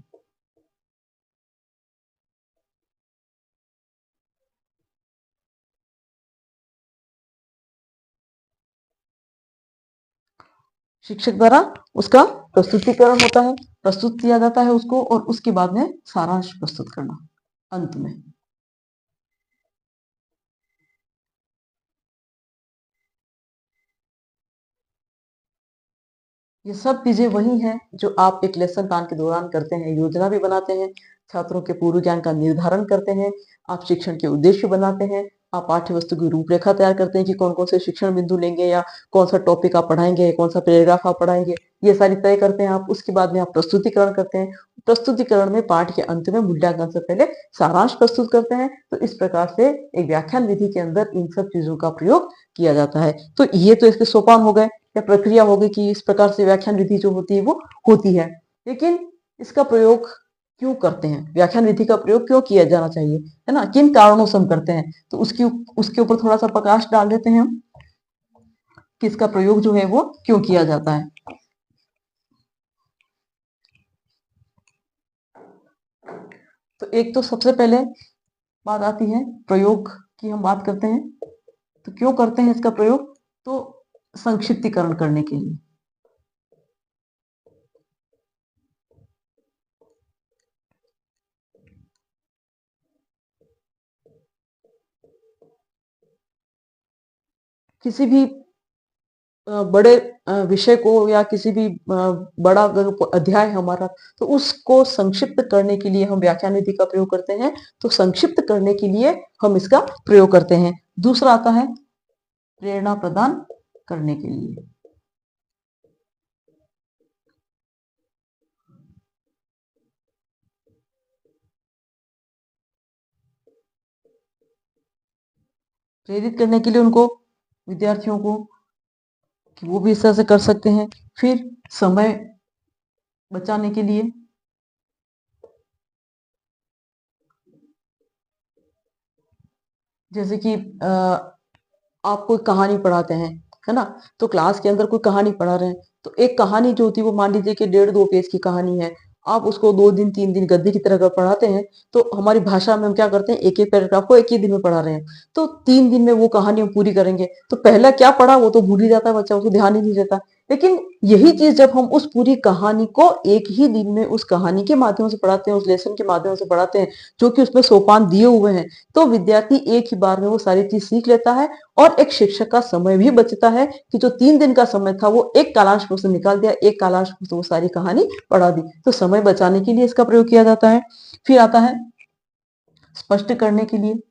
शिक्षक द्वारा उसका प्रस्तुतिकरण होता है, प्रस्तुत किया जाता है उसको, और उसके बाद में सारांश प्रस्तुत करना अंत में। ये सब चीजें वही हैं जो आप एक लेसन प्लान के दौरान करते हैं। योजना भी बनाते हैं, छात्रों के पूर्व ज्ञान का निर्धारण करते हैं, आप शिक्षण के उद्देश्य बनाते हैं, आप पाठ्य वस्तु की रूपरेखा तैयार करते हैं कि कौन कौन से शिक्षण बिंदु लेंगे या कौन सा टॉपिक आप पढ़ाएंगे, कौन सा पैराग्राफ आप पढ़ाएंगे, ये सारी तय करते हैं आप। उसके बाद में आप प्रस्तुतिकरण करते हैं। प्रस्तुतिकरण में पाठ के अंत में मूल्यांकन से पहले सारांश प्रस्तुत करते हैं। तो इस प्रकार से एक व्याख्यान विधि के अंदर इन सब चीजों का प्रयोग किया जाता है। तो ये तो इसके सोपान हो गए या प्रक्रिया होगी कि इस प्रकार से व्याख्यान विधि जो होती है वो होती है। लेकिन इसका प्रयोग क्यों करते हैं, व्याख्यान विधि का प्रयोग क्यों किया जाना चाहिए, है ना, किन कारणों से हम करते हैं, तो उसके ऊपर थोड़ा सा प्रकाश डाल देते हैं हम कि इसका प्रयोग जो है वो क्यों किया जाता है। तो एक तो सबसे पहले बात आती है प्रयोग की, हम बात करते हैं तो क्यों करते हैं इसका प्रयोग, तो संक्षिप्तीकरण करने के लिए। किसी भी बड़े विषय को या किसी भी बड़ा अगर अध्याय है हमारा, तो उसको संक्षिप्त करने के लिए हम व्याख्यान विधि का प्रयोग करते हैं। तो संक्षिप्त करने के लिए हम इसका प्रयोग करते हैं। दूसरा आता है प्रेरणा प्रदान करने के लिए। प्रेरित करने के लिए उनको, विद्यार्थियों को, कि वो भी इस तरह से कर सकते हैं। फिर समय बचाने के लिए, जैसे कि आप कोई कहानी पढ़ाते हैं, है ना, तो क्लास के अंदर कोई कहानी पढ़ा रहे हैं, तो एक कहानी जो होती है वो मान लीजिए कि 1.5-2 पेज की कहानी है। आप उसको 2 दिन 3 दिन गद्य की तरह अगर पढ़ाते हैं, तो हमारी भाषा में हम क्या करते हैं, एक एक पैराग्राफ को एक ही दिन में पढ़ा रहे हैं, तो 3 दिन में वो कहानी हम पूरी करेंगे। तो पहला क्या पढ़ा वो तो भूल ही जाता है बच्चा, उसको ध्यान ही नहीं रहता। लेकिन यही चीज जब हम उस पूरी कहानी को एक ही दिन में उस कहानी के माध्यम से पढ़ाते हैं, उस लेसन के माध्यम से पढ़ाते हैं, जो कि उसमें सोपान दिए हुए हैं, तो विद्यार्थी एक ही बार में वो सारी चीज सीख लेता है। और एक शिक्षक का समय भी बचता है कि जो 3 दिन का समय था वो एक कालांश में से निकाल दिया, एक कालांश में से वो सारी कहानी पढ़ा दी। तो समय बचाने के लिए इसका प्रयोग किया जाता है। फिर आता है स्पष्ट करने के लिए।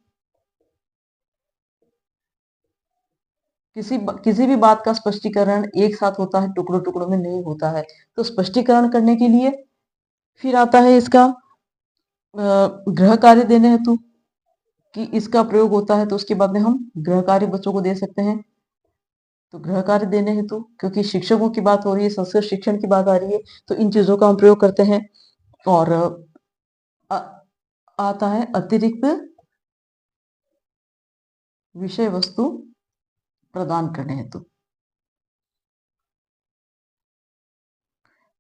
किसी भी बात का स्पष्टीकरण एक साथ होता है, टुकड़ों टुकड़ों में नहीं होता है। तो स्पष्टीकरण करने के लिए। फिर आता है इसका गृह कार्य देने हेतु, कि इसका प्रयोग होता है तो उसके बाद में हम गृह कार्य बच्चों को दे सकते हैं। तो गृह कार्य देने हेतु, क्योंकि शिक्षकों की बात हो रही है, संस्कृत शिक्षण की बात आ रही है, तो इन चीजों का हम प्रयोग करते हैं। और आ, आता है अतिरिक्त विषय वस्तु प्रदान करने हेतु,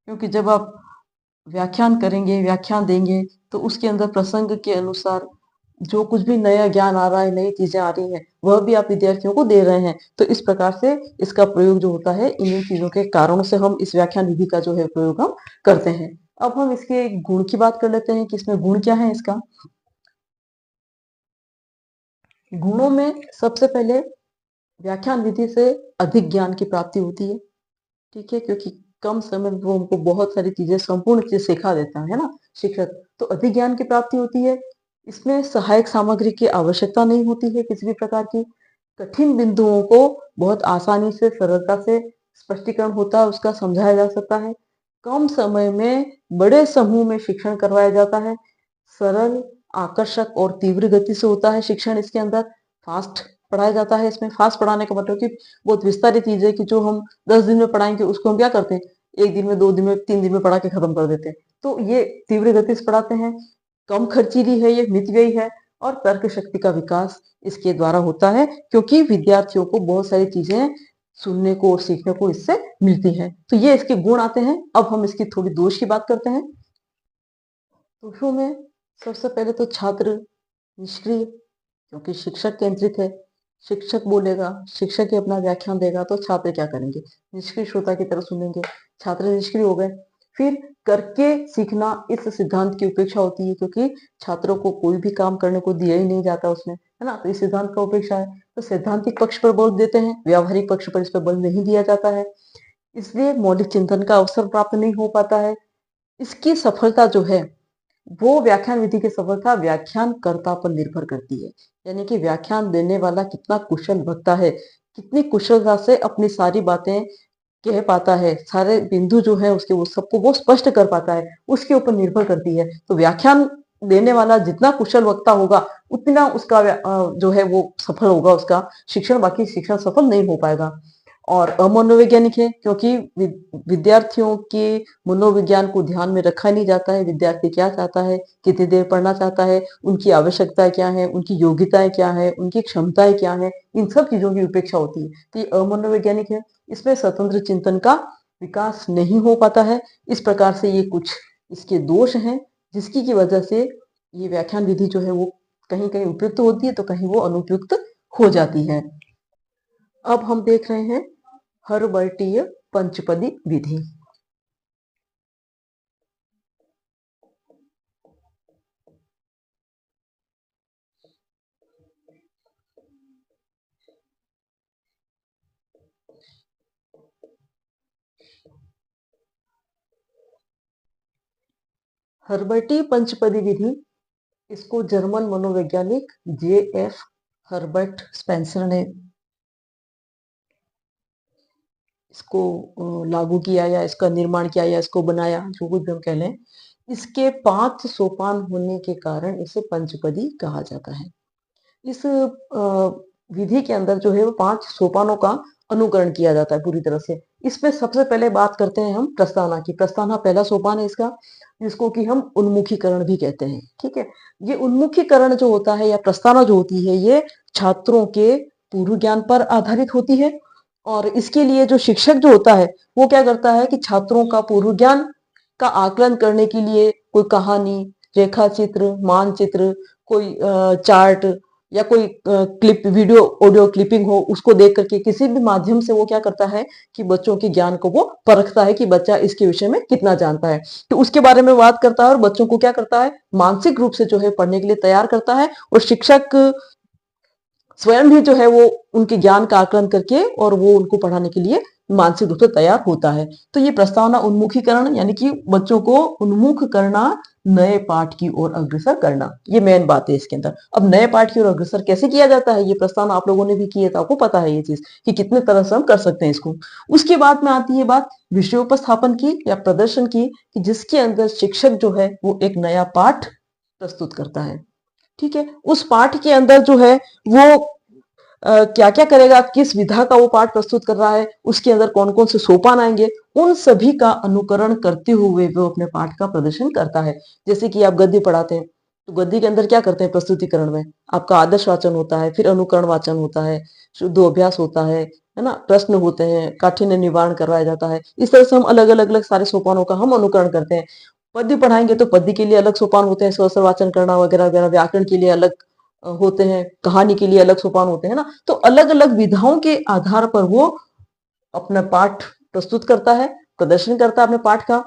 क्योंकि जब आप व्याख्यान करेंगे, व्याख्यान देंगे, तो उसके अंदर प्रसंग के अनुसार जो कुछ भी नया ज्ञान आ रहा है, नई चीजें आ रही हैं, वह भी आप विद्यार्थियों को दे रहे हैं। तो इस प्रकार से इसका प्रयोग जो होता है, इन चीजों के कारणों से हम इस व्याख्यान विधि का जो है प्रयोग हम करते हैं। अब हम इसके गुण की बात कर लेते हैं कि इसमें गुण क्या है इसका। गुणों में सबसे पहले व्याख्यान विधि से अधिक ज्ञान की प्राप्ति होती है। ठीक है, क्योंकि कम समय में वो हमको बहुत सारी चीजें, संपूर्ण चीज सिखा देता है ना शिक्षक, तो अधिक ज्ञान की प्राप्ति होती है। इसमें सहायक सामग्री की आवश्यकता नहीं होती है किसी भी प्रकार की। कठिन बिंदुओं को बहुत आसानी से, सरलता से स्पष्टीकरण होता है, उसका समझाया जा सकता है। कम समय में बड़े समूह में शिक्षण करवाया जाता है। सरल, आकर्षक और तीव्र गति से होता है शिक्षण इसके अंदर। फास्ट पढ़ाया जाता है इसमें। फास्ट पढ़ाने का मतलब कि बहुत विस्तारित चीज है कि जो हम 10 दिन में पढ़ाएंगे उसको हम क्या करते हैं, 1 दिन में, 2 दिन में, 3 दिन में पढ़ा के खत्म कर देते हैं। तो ये तीव्र गति से पढ़ाते हैं, कम खर्चीली है, ये मितव्ययी है और तर्क शक्ति का विकास इसके द्वारा होता है, क्योंकि विद्यार्थियों को बहुत सारी चीजें सुनने को और सीखने को इससे मिलती हैं। तो ये इसके गुण आते हैं। अब हम इसकी थोड़ी दोष की बात करते हैं। दोषों में सबसे पहले तो छात्र निष्क्रिय, क्योंकि शिक्षक केंद्रित है, शिक्षक बोलेगा, शिक्षक ही अपना व्याख्यान देगा, तो छात्र क्या करेंगे? निष्क्रिय श्रोता की तरह सुनेंगे, छात्र निष्क्रिय हो गए। फिर करके सीखना, इस सिद्धांत की उपेक्षा होती है, क्योंकि छात्रों को कोई भी काम करने को दिया ही नहीं जाता उसमें, है ना, तो इस सिद्धांत का उपेक्षा है। तो सैद्धांतिक पक्ष पर बल देते हैं, व्यावहारिक पक्ष पर इस पर बल नहीं दिया जाता है, इसलिए मौलिक चिंतन का अवसर प्राप्त नहीं हो पाता है। इसकी सफलता जो है वो व्याख्यान विधि की सफलता व्याख्यानकर्ता पर निर्भर करती है, यानी कि व्याख्यान देने वाला कितना कुशल वक्ता है, कितनी कुशलता से अपनी सारी बातें कह पाता है, सारे बिंदु जो है उसके वो सबको वो स्पष्ट कर पाता है, उसके ऊपर निर्भर करती है। तो व्याख्यान देने वाला जितना कुशल वक्ता होगा उतना उसका जो है वो सफल होगा उसका शिक्षण, बाकी शिक्षण सफल नहीं हो पाएगा। और अमनोवैज्ञानिक है, क्योंकि विद्यार्थियों के मनोविज्ञान को ध्यान में रखा नहीं जाता है, विद्यार्थी क्या चाहता है, कितनी देर पढ़ना चाहता है, उनकी आवश्यकताएं क्या है, उनकी योग्यताएं क्या है, उनकी क्षमताएं क्या है, इन सब चीजों की उपेक्षा होती है। तो ये अमनोवैज्ञानिक है, इसमें स्वतंत्र चिंतन का विकास नहीं हो पाता है। इस प्रकार से ये कुछ इसके दोष हैं, जिसकी की वजह से ये व्याख्यान विधि जो है वो कहीं कहीं उपयुक्त होती है तो कहीं वो अनुपयुक्त हो जाती है। अब हम देख रहे हैं हर्बर्टीय पंचपदी विधि। हर्बर्टी पंचपदी विधि, इसको जर्मन मनोवैज्ञानिक J.F. हर्बर्ट स्पेंसर ने इसको लागू किया या इसका निर्माण किया या इसको बनाया, जो कुछ भी हम कह लें। इसके 5 सोपान होने के कारण इसे पंचपदी कहा जाता है। इस विधि के अंदर जो है वो 5 सोपानों का अनुकरण किया जाता है पूरी तरह से। इसमें सबसे पहले बात करते हैं हम प्रस्तावना की। प्रस्तावना पहला सोपान है इसका, जिसको कि हम उन्मुखीकरण भी कहते हैं। ठीक है, ये उन्मुखीकरण जो होता है या प्रस्तावना जो होती है, ये छात्रों के पूर्व ज्ञान पर आधारित होती है। और इसके लिए जो शिक्षक जो होता है वो क्या करता है कि छात्रों का पूर्व ज्ञान का आकलन करने के लिए कोई कहानी, रेखा चित्र, मानचित्र, कोई चार्ट या कोई क्लिप, वीडियो ऑडियो क्लिपिंग हो, उसको देख करके किसी भी माध्यम से वो क्या करता है कि बच्चों के ज्ञान को वो परखता है कि बच्चा इसके विषय में कितना जानता है। तो उसके बारे में बात करता है और बच्चों को क्या करता है, मानसिक रूप से जो है पढ़ने के लिए तैयार करता है। और शिक्षक स्वयं भी जो है वो उनके ज्ञान का आकलन करके और वो उनको पढ़ाने के लिए मानसिक रूप से तैयार होता है। तो ये प्रस्तावना उन्मुखीकरण, यानी कि बच्चों को उन्मुख करना, नए पाठ की ओर अग्रसर करना, ये मेन बात है इसके अंदर। अब नए पाठ की ओर अग्रसर कैसे किया जाता है, ये प्रस्तावना आप लोगों ने भी की है तो आपको पता है ये चीज कि कितने तरह से हम कर सकते हैं इसको। उसके बाद में आती है बात विषयोपस्थापन की या प्रदर्शन की, कि जिसके अंदर शिक्षक जो है वो एक नया पाठ प्रस्तुत करता है। ठीक है, उस पाठ के अंदर जो है वो क्या क्या करेगा, किस विधा का वो पाठ प्रस्तुत कर रहा है, उसके अंदर कौन कौन से सोपान आएंगे, उन सभी का अनुकरण करते हुए वो अपने पाठ का प्रदर्शन करता है। जैसे कि आप गद्य पढ़ाते हैं तो गद्य के अंदर क्या करते हैं, प्रस्तुतिकरण में आपका आदर्श वाचन होता है, फिर अनुकरण वाचन होता है, शुद्धोअभ्यास होता है ना, प्रश्न होते हैं, काठिन्य निवारण करवाया जाता है। इस तरह से हम अलग अलग अलग सारे सोपानों का हम अनुकरण करते हैं। पद्य पढ़ाएंगे तो पद्य के लिए अलग सोपान होते हैं, स्वर वाचन करना वगैरह वगैरह, व्याकरण के लिए अलग होते हैं, कहानी के लिए अलग सोपान होते हैं ना। तो अलग अलग विधाओं के आधार पर वो अपना पाठ प्रस्तुत करता है, प्रदर्शन करता है अपने पाठ का।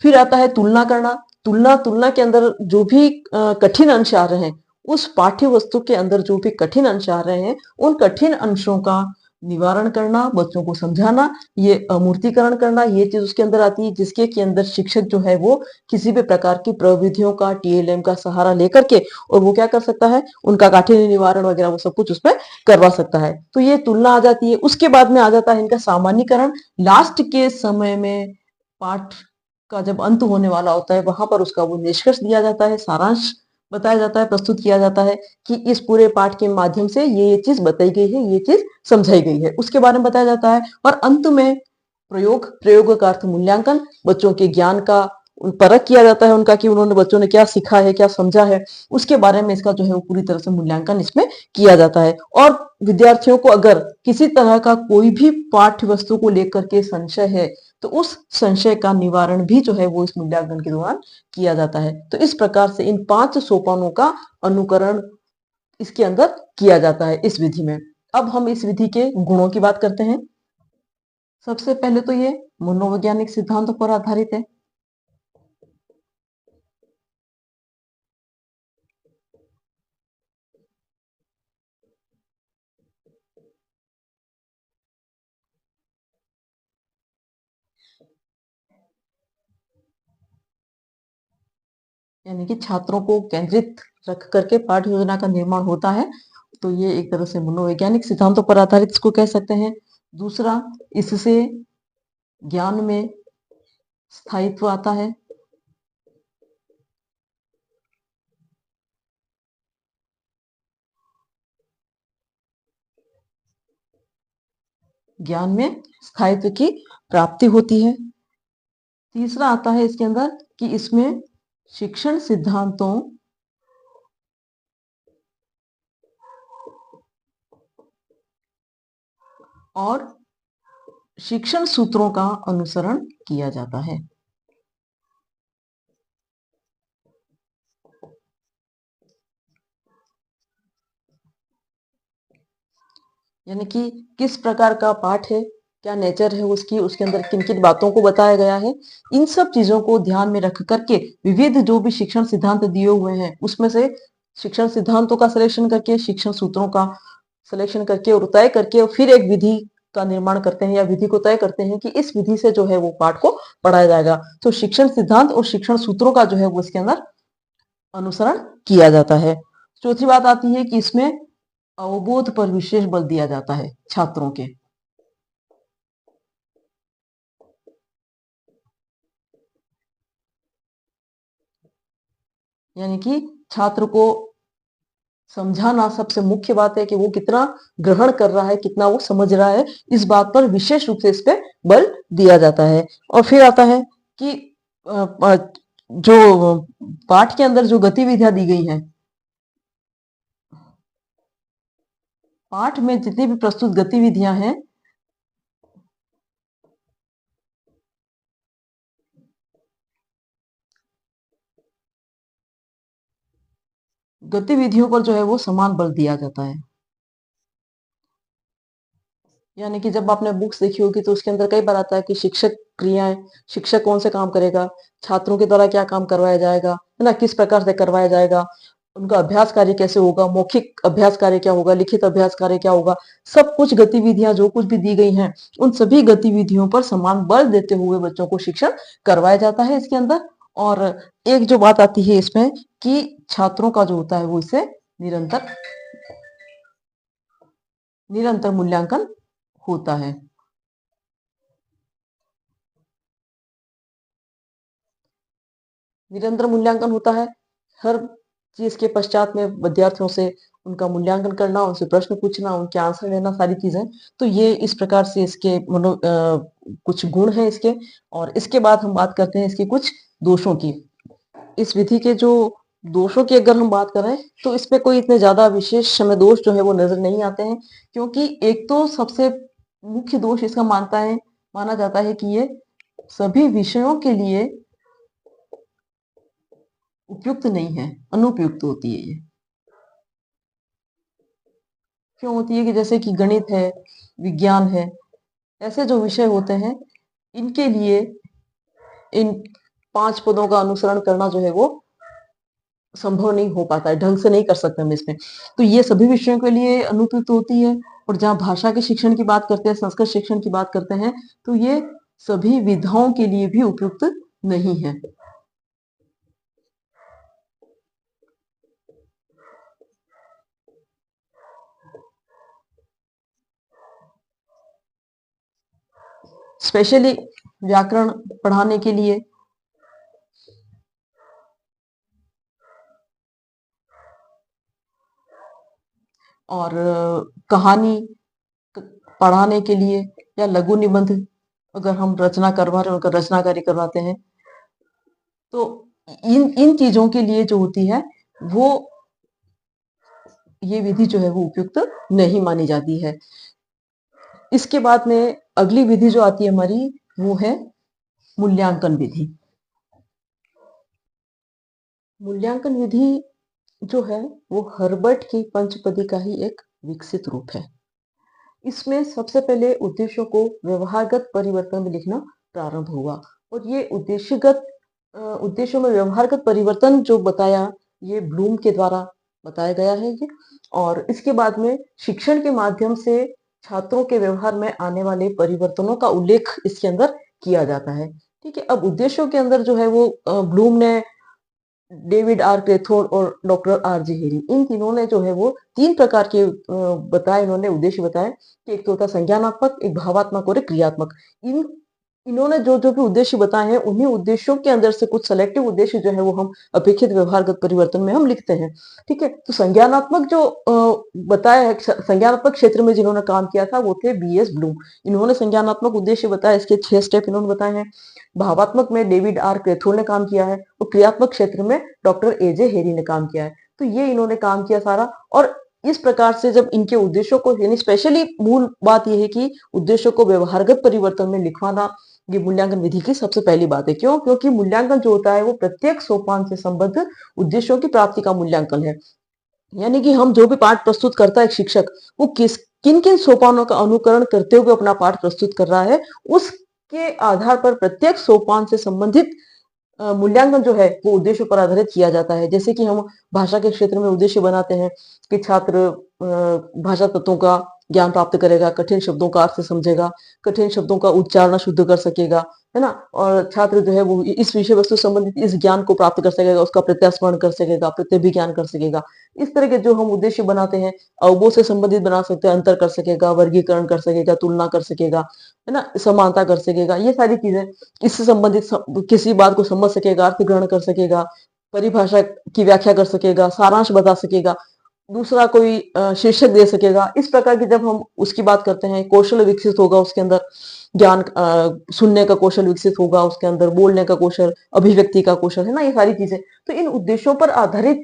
फिर आता है तुलना करना। तुलना के अंदर जो भी कठिन अंश आ रहे हैं, उस पाठ्य वस्तु के अंदर जो भी कठिन अंश आ रहे हैं, उन कठिन अंशों का निवारण करना, बच्चों को समझाना, ये अमूर्तीकरण करना, ये चीज उसके अंदर आती है। जिसके के अंदर शिक्षक जो है वो किसी भी प्रकार की प्रविधियों का, TLM का सहारा लेकर के और वो क्या कर सकता है, उनका काठिन्य निवारण वगैरह वो सब कुछ उसमें करवा सकता है। तो ये तुलना आ जाती है। उसके बाद में आ जाता है इनका सामान्यीकरण। लास्ट के समय में पाठ का जब अंत होने वाला होता है, वहां पर उसका वो निष्कर्ष दिया जाता है, सारांश बताया जाता है, प्रस्तुत किया जाता है कि इस पूरे पाठ के माध्यम से ये चीज बताई गई है, ये चीज समझाई गई है, उसके बारे में बताया जाता है। और अंत में प्रयोग, प्रयोग का अर्थ मूल्यांकन, बच्चों के ज्ञान का परख किया जाता है उनका कि उन्होंने बच्चों ने क्या सीखा है, क्या समझा है, उसके बारे में इसका जो है वो पूरी तरह से मूल्यांकन इसमें किया जाता है। और विद्यार्थियों को अगर किसी तरह का कोई भी पाठ्य वस्तु को लेकर के संशय है तो उस संशय का निवारण भी जो है वो इस मूल्यांकन के दौरान किया जाता है। तो इस प्रकार से इन 5 सोपानों का अनुकरण इसके अंदर किया जाता है इस विधि में। अब हम इस विधि के गुणों की बात करते हैं। सबसे पहले तो ये मनोवैज्ञानिक सिद्धांतों पर आधारित है। यानी कि छात्रों को केंद्रित रख करके पाठ्य योजना का निर्माण होता है। तो ये एक तरह से मनोवैज्ञानिक सिद्धांतों पर आधारित इसको कह सकते हैं। दूसरा, इससे ज्ञान में स्थायित्व आता है। ज्ञान में स्थायित्व की प्राप्ति होती है। तीसरा आता है इसके अंदर कि इसमें शिक्षण सिद्धांतों और शिक्षण सूत्रों का अनुसरण किया जाता है। यानी कि किस प्रकार का पाठ है, क्या नेचर है उसकी, उसके अंदर किन किन बातों को बताया गया है, इन सब चीजों को ध्यान में रख करके विविध जो भी शिक्षण सिद्धांत दिए हुए हैं उसमें से शिक्षण सिद्धांतों का सिलेक्शन करके, शिक्षण सूत्रों का सिलेक्शन करके और तय करके और फिर एक विधि का निर्माण करते हैं या विधि को तय करते हैं कि इस विधि से जो है वो पाठ को पढ़ाया जाएगा। तो शिक्षण सिद्धांत और शिक्षण सूत्रों का जो है वो इसके अंदर अनुसरण किया जाता है। चौथी बात आती है कि इसमें अवबोध पर विशेष बल दिया जाता है छात्रों के। यानी कि छात्र को समझाना सबसे मुख्य बात है कि वो कितना ग्रहण कर रहा है, कितना वो समझ रहा है, इस बात पर विशेष रूप से इस पे बल दिया जाता है। और फिर आता है कि जो पाठ के अंदर जो गतिविधियां दी गई हैं, पाठ में जितनी भी प्रस्तुत गतिविधियां हैं, गतिविधियों पर जो है वो समान बल दिया जाता है। यानी कि जब आपने बुक्स देखी होगी तो उसके अंदर कई बार आता है कि शिक्षक क्रियाएं, शिक्षक कौन से काम करेगा, छात्रों के द्वारा क्या काम करवाया जाएगा, है ना, किस प्रकार से करवाया जाएगा, उनका अभ्यास कार्य कैसे होगा, मौखिक अभ्यास कार्य क्या होगा, लिखित अभ्यास कार्य क्या होगा, सब कुछ गतिविधियां जो कुछ भी दी गई हैं उन सभी गतिविधियों पर समान बल देते हुए बच्चों को शिक्षण करवाया जाता है इसके अंदर। और एक जो बात आती है इसमें कि छात्रों का जो होता है वो इससे निरंतर निरंतर मूल्यांकन होता है। निरंतर मूल्यांकन होता है। हर चीज के पश्चात में विद्यार्थियों से उनका मूल्यांकन करना, उनसे प्रश्न पूछना, उनके आंसर लेना, सारी चीजें। तो ये इस प्रकार से इसके कुछ गुण हैं इसके। और इसके बाद हम बात करते हैं इसके कुछ दोषों की। इस विधि के जो दोषों की अगर हम बात करें तो इसमें कोई इतने ज्यादा विशेष हमें दोष जो है वो नजर नहीं आते हैं। क्योंकि एक तो सबसे मुख्य दोष इसका माना जाता है कि ये सभी विषयों के लिए उपयुक्त नहीं है, अनुपयुक्त होती है ये। क्यों होती है कि जैसे कि गणित है, विज्ञान है, ऐसे जो विषय होते हैं इनके लिए इन 5 पदों का अनुसरण करना जो है वो संभव नहीं हो पाता है, ढंग से नहीं कर सकते हम इसमें। तो ये सभी विषयों के लिए अनुपयुक्त होती है। और जहाँ भाषा के शिक्षण की बात करते हैं, संस्कृत शिक्षण की बात करते हैं, तो ये सभी विधाओं के लिए भी उपयुक्त नहीं है। स्पेशली व्याकरण पढ़ाने के लिए और कहानी पढ़ाने के लिए या लघु निबंध अगर हम रचना करवा रहे हैं, उनका रचना कार्य करवाते हैं, तो इन इन चीजों के लिए जो होती है वो ये विधि जो है वो उपयुक्त नहीं मानी जाती है। इसके बाद में अगली विधि जो आती है हमारी वो है मूल्यांकन विधि। मूल्यांकन विधि जो है वो हर्बर्ट की पंचपदी का ही एक विकसित रूप है। इसमें सबसे पहले उद्देश्यों को व्यवहारगत परिवर्तन में लिखना प्रारंभ हुआ और ये उद्देश्यों में व्यवहारगत परिवर्तन जो बताया ये ब्लूम के द्वारा बताया गया है ये। और इसके बाद में शिक्षण के माध्यम से छात्रों के व्यवहार में आने वाले परिवर्तनों का उल्लेख इसके अंदर किया जाता है। ठीक है, अब उद्देश्यों के अंदर जो है वो ब्लूम ने डेविड आर क्लेथोड और डॉक्टर आर जी हेरी इन तीनों ने जो है वो तीन प्रकार के बताए, इन्होंने उद्देश्य बताए कि एक तो होता है संज्ञानात्मक, एक भावात्मक और एक क्रियात्मक। इन इन्होंने जो जो भी उद्देश्य बताए हैं उन्हीं उद्देश्यों के अंदर से कुछ सेलेक्टिव उद्देश्य जो है वो हम अपेक्षित व्यवहारगत परिवर्तन में हम लिखते हैं। ठीक है, तो संज्ञानात्मक जो बताया है, संज्ञानात्मक क्षेत्र में जिन्होंने काम किया था वो थे बी एस ब्लूम। इन्होंने संज्ञानात्मक उद्देश्य बताया, इसके 6 स्टेप इन्होंने बताए हैं। भावात्मक में डेविड आर क्रेथोल ने काम किया है और क्रियात्मक क्षेत्र में डॉक्टर ए जे हेरी ने काम किया है। तो ये इन्होंने काम किया सारा। और इस प्रकार से जब इनके उद्देश्यों को, यानी स्पेशली मूल बात यह है कि उद्देश्यों को व्यवहारगत परिवर्तन में लिखवाना ये मूल्यांकन विधि की सबसे पहली बात है। क्यों? क्योंकि मूल्यांकन जो होता है वो प्रत्येक सोपान से संबद्ध उद्देश्यों की प्राप्ति का मूल्यांकन है। यानी कि हम जो भी पाठ प्रस्तुत करता है एक शिक्षक, वो किन किन सोपानों का अनुकरण करते हुए अपना पाठ प्रस्तुत कर रहा है, उसके आधार पर प्रत्येक सोपान से संबंधित मूल्यांकन जो है वो उद्देश्यों पर आधारित किया जाता है। जैसे कि हम भाषा के क्षेत्र में उद्देश्य बनाते हैं कि छात्र भाषा तत्वों का ज्ञान प्राप्त करेगा, कठिन शब्दों का अर्थ समझेगा, कठिन शब्दों का उच्चारण शुद्ध कर सकेगा, है ना, और छात्र जो है वो इस विषय वस्तु संबंधित इस ज्ञान को प्राप्त कर सकेगा, उसका प्रत्यास्मरण कर सकेगा, प्रत्यभिज्ञान कर सकेगा। इस तरह के जो हम उद्देश्य बनाते हैं, अवबोध से संबंधित बना सकते हैं, अंतर कर सकेगा, वर्गीकरण कर सकेगा, तुलना कर सकेगा, है ना, समानता कर सकेगा, ये सारी चीजें इससे संबंधित किसी बात को समझ सकेगा, अर्थ ग्रहण कर सकेगा, परिभाषा की व्याख्या कर सकेगा, सारांश बता सकेगा, दूसरा कोई शीर्षक दे सकेगा। इस प्रकार की जब हम उसकी बात करते हैं, कौशल विकसित होगा उसके अंदर, ज्ञान सुनने का कौशल विकसित होगा उसके अंदर, बोलने का कौशल, अभिव्यक्ति का कौशल, है ना, ये सारी चीजें। तो इन उद्देश्यों पर आधारित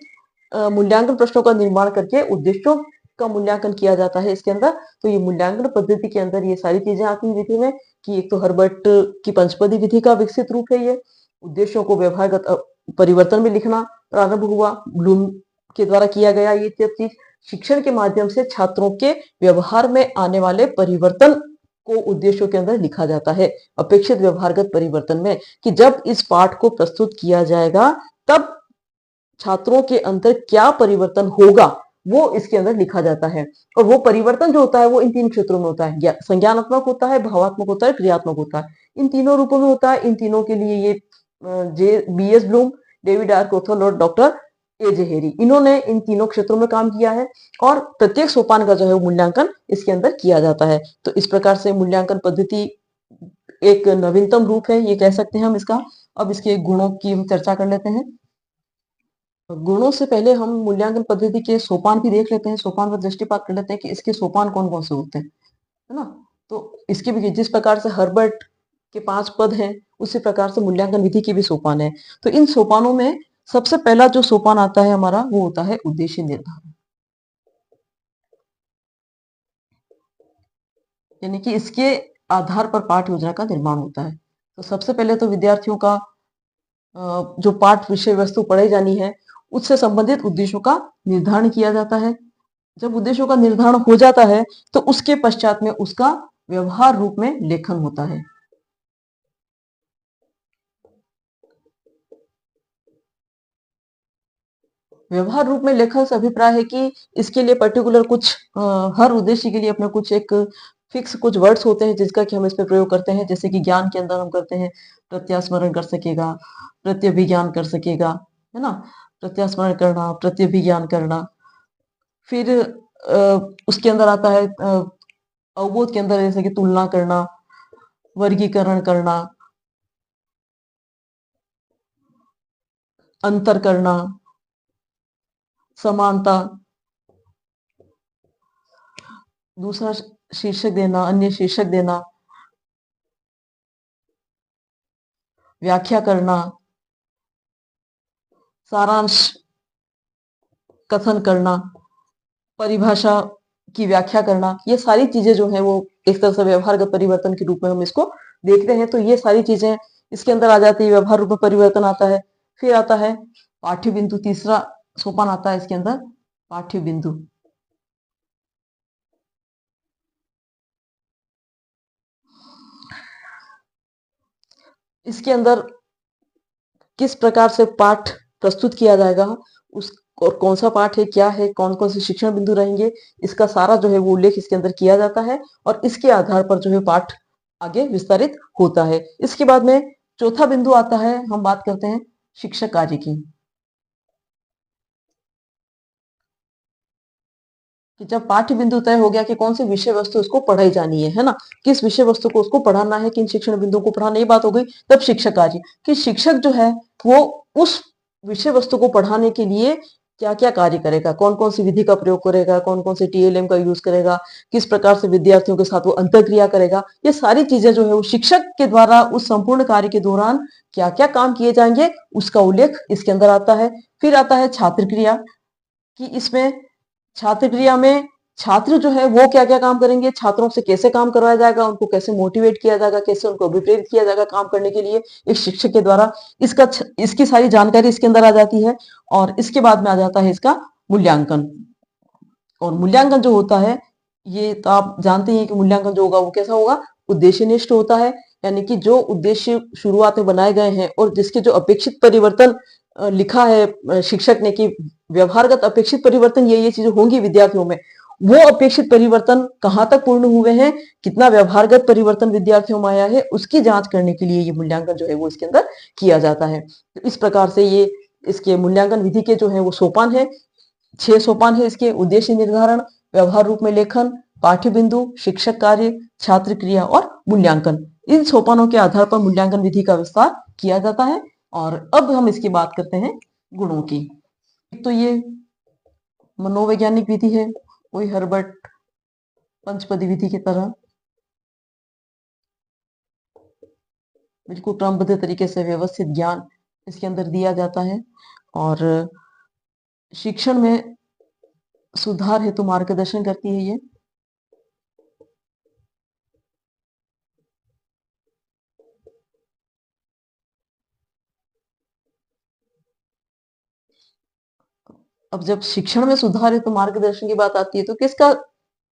मूल्यांकन प्रश्नों का निर्माण करके उद्देश्यों का मूल्यांकन किया जाता है इसके अंदर। तो ये मूल्यांकन पद्धति के अंदर ये सारी चीजें आती हैं विधि में कि एक तो हर्बर्ट की पंचपदी विधि का विकसित रूप है ये, उद्देश्यों को व्यवहारगत परिवर्तन में लिखना प्रारंभ हुआ, ब्लूम के द्वारा किया गया ये चीज। शिक्षण के माध्यम से छात्रों के व्यवहार में आने वाले परिवर्तन को उद्देश्यों के अंदर लिखा जाता है अपेक्षित व्यवहारगत परिवर्तन में, कि जब इस पाठ को प्रस्तुत किया जाएगा तब छात्रों के अंदर क्या परिवर्तन होगा वो इसके अंदर लिखा जाता है। और वो परिवर्तन जो होता है वो इन तीन क्षेत्रों में होता है, संज्ञानात्मक होता है, भावात्मक होता है, क्रियात्मक होता है। इन तीनों रूपों में होता है। इन तीनों के लिए ये J B S Bloom, David R Krathwohl और डॉक्टर ए जे हेरी, इन्होंने इन तीनों क्षेत्रों में काम किया है और प्रत्येक सोपान का जो है मूल्यांकन इसके अंदर किया जाता है। तो इस प्रकार से मूल्यांकन पद्धति एक नवीनतम रूप है ये कह सकते हैं हम इसका। अब इसके गुणों की हम चर्चा कर लेते हैं। गुणों से पहले हम मूल्यांकन पद्धति के सोपान भी देख लेते हैं, सोपान पर दृष्टिपात कर लेते हैं कि इसके सोपान कौन कौन से होते हैं, है ना। तो इसके भी जिस प्रकार से हर्बर्ट के 5 पद हैं उसी प्रकार से मूल्यांकन विधि के भी सोपान है। तो इन सोपानों में सबसे पहला जो सोपान आता है हमारा वो होता है उद्देश्य निर्धारण। यानी कि इसके आधार पर पाठ योजना का निर्माण होता है। तो सबसे पहले तो विद्यार्थियों का जो पाठ विषय वस्तु पढ़ाई जानी है उससे संबंधित उद्देश्यों का निर्धारण किया जाता है। जब उद्देश्यों का निर्धारण हो जाता है तो उसके पश्चात में उसका व्यवहार रूप में लेखन होता है। व्यवहार रूप में लेखन से अभिप्राय है कि इसके लिए पर्टिकुलर कुछ हर उद्देश्य के लिए अपना कुछ एक फिक्स कुछ वर्ड्स होते हैं जिसका कि हम इस पे प्रयोग करते हैं। जैसे कि ज्ञान के अंदर हम करते हैं प्रत्यास्मरण कर सकेगा, प्रत्यभिज्ञान कर सकेगा, है ना, प्रत्यास्मरण करना, प्रत्यभिज्ञान करना। फिर उसके अंदर आता है अवबोध के अंदर जैसे कि तुलना करना, वर्गीकरण करना, अंतर करना, समानता, दूसरा शीर्षक देना, अन्य शीर्षक देना, व्याख्या करना, सारांश कथन करना, परिभाषा की व्याख्या करना, ये सारी चीजें जो है वो एक तरह से व्यवहारगत परिवर्तन के रूप में हम इसको देखते हैं। तो ये सारी चीजें इसके अंदर आ जाती है, व्यवहार रूप में परिवर्तन आता है। फिर आता है पाठ्य बिंदु, तीसरा सोपान आता है इसके अंदर, पाठ्य बिंदु। इसके अंदर किस प्रकार से पाठ प्रस्तुत किया जाएगा, उस और कौन सा पाठ है, क्या है, कौन कौन से शिक्षण बिंदु रहेंगे, इसका सारा जो है वो उल्लेख इसके अंदर किया जाता है और इसके आधार पर जो है पाठ आगे विस्तारित होता है। इसके बाद में चौथा बिंदु आता है, हम बात करते हैं शिक्षक कार्य की, कि जब पाठ्य बिंदु तय हो गया कि कौन सी विषय वस्तु उसको पढ़ाई जानी है ना, किस विषय वस्तु को उसको पढ़ाना है, किन शिक्षण बिंदुओं को पढ़ाना, ये बात हो गई। तब शिक्षक कार्य, कि शिक्षक जो है वो उस विषय वस्तु को पढ़ाने के लिए क्या क्या कार्य करेगा, कौन कौन सी विधि का प्रयोग करेगा, कौन कौन से टीएलएम का यूज करेगा, किस प्रकार से विद्यार्थियों के साथ वो अंतरक्रिया करेगा, ये सारी चीजें जो है वो शिक्षक के द्वारा उस संपूर्ण कार्य के दौरान क्या क्या काम किए जाएंगे उसका उल्लेख इसके अंदर आता है। फिर आता है छात्र क्रिया, कि इसमें छात्र क्रिया में छात्र जो है वो क्या क्या काम करेंगे, छात्रों से कैसे काम करवाया जाएगा, उनको कैसे मोटिवेट किया जाएगा, कैसे उनको अभिप्रेरित किया जाएगा काम करने के लिए एक शिक्षक के द्वारा, इसकी सारी जानकारी इसके अंदर आ जाती है। और इसके बाद में आ जाता है इसका मूल्यांकन। और मूल्यांकन जो होता है, ये तो आप जानते हैं कि मूल्यांकन जो होगा वो कैसा होगा, उद्देश्यनिष्ठ होता है। यानी कि जो उद्देश्य शुरुआत में बनाए गए हैं और जिसके जो अपेक्षित परिवर्तन लिखा है शिक्षक ने कि व्यवहारगत अपेक्षित परिवर्तन ये चीजें होंगी विद्यार्थियों में, वो अपेक्षित परिवर्तन कहाँ तक पूर्ण हुए हैं, कितना व्यवहारगत परिवर्तन विद्यार्थियों में आया है, उसकी जांच करने के लिए ये मूल्यांकन जो है वो इसके अंदर किया जाता है। तो इस प्रकार से ये इसके मूल्यांकन विधि के जो है वो सोपान है, 6 सोपान है इसके, उद्देश्य निर्धारण, व्यवहार रूप में लेखन, पाठ्य बिंदु, शिक्षक कार्य, छात्र क्रिया और मूल्यांकन। इन सोपानों के आधार पर मूल्यांकन विधि का विस्तार किया जाता है। और अब हम इसकी बात करते हैं गुणों की। तो ये मनोवैज्ञानिक विधि है, कोई हर्बर्ट पंचपदी विधि की तरह बिल्कुल क्रमबद्ध तरीके से व्यवस्थित ज्ञान इसके अंदर दिया जाता है। और शिक्षण में सुधार हेतु मार्गदर्शन करती है ये। अब जब शिक्षण में सुधार हेतु मार्गदर्शन की बात आती है तो किसका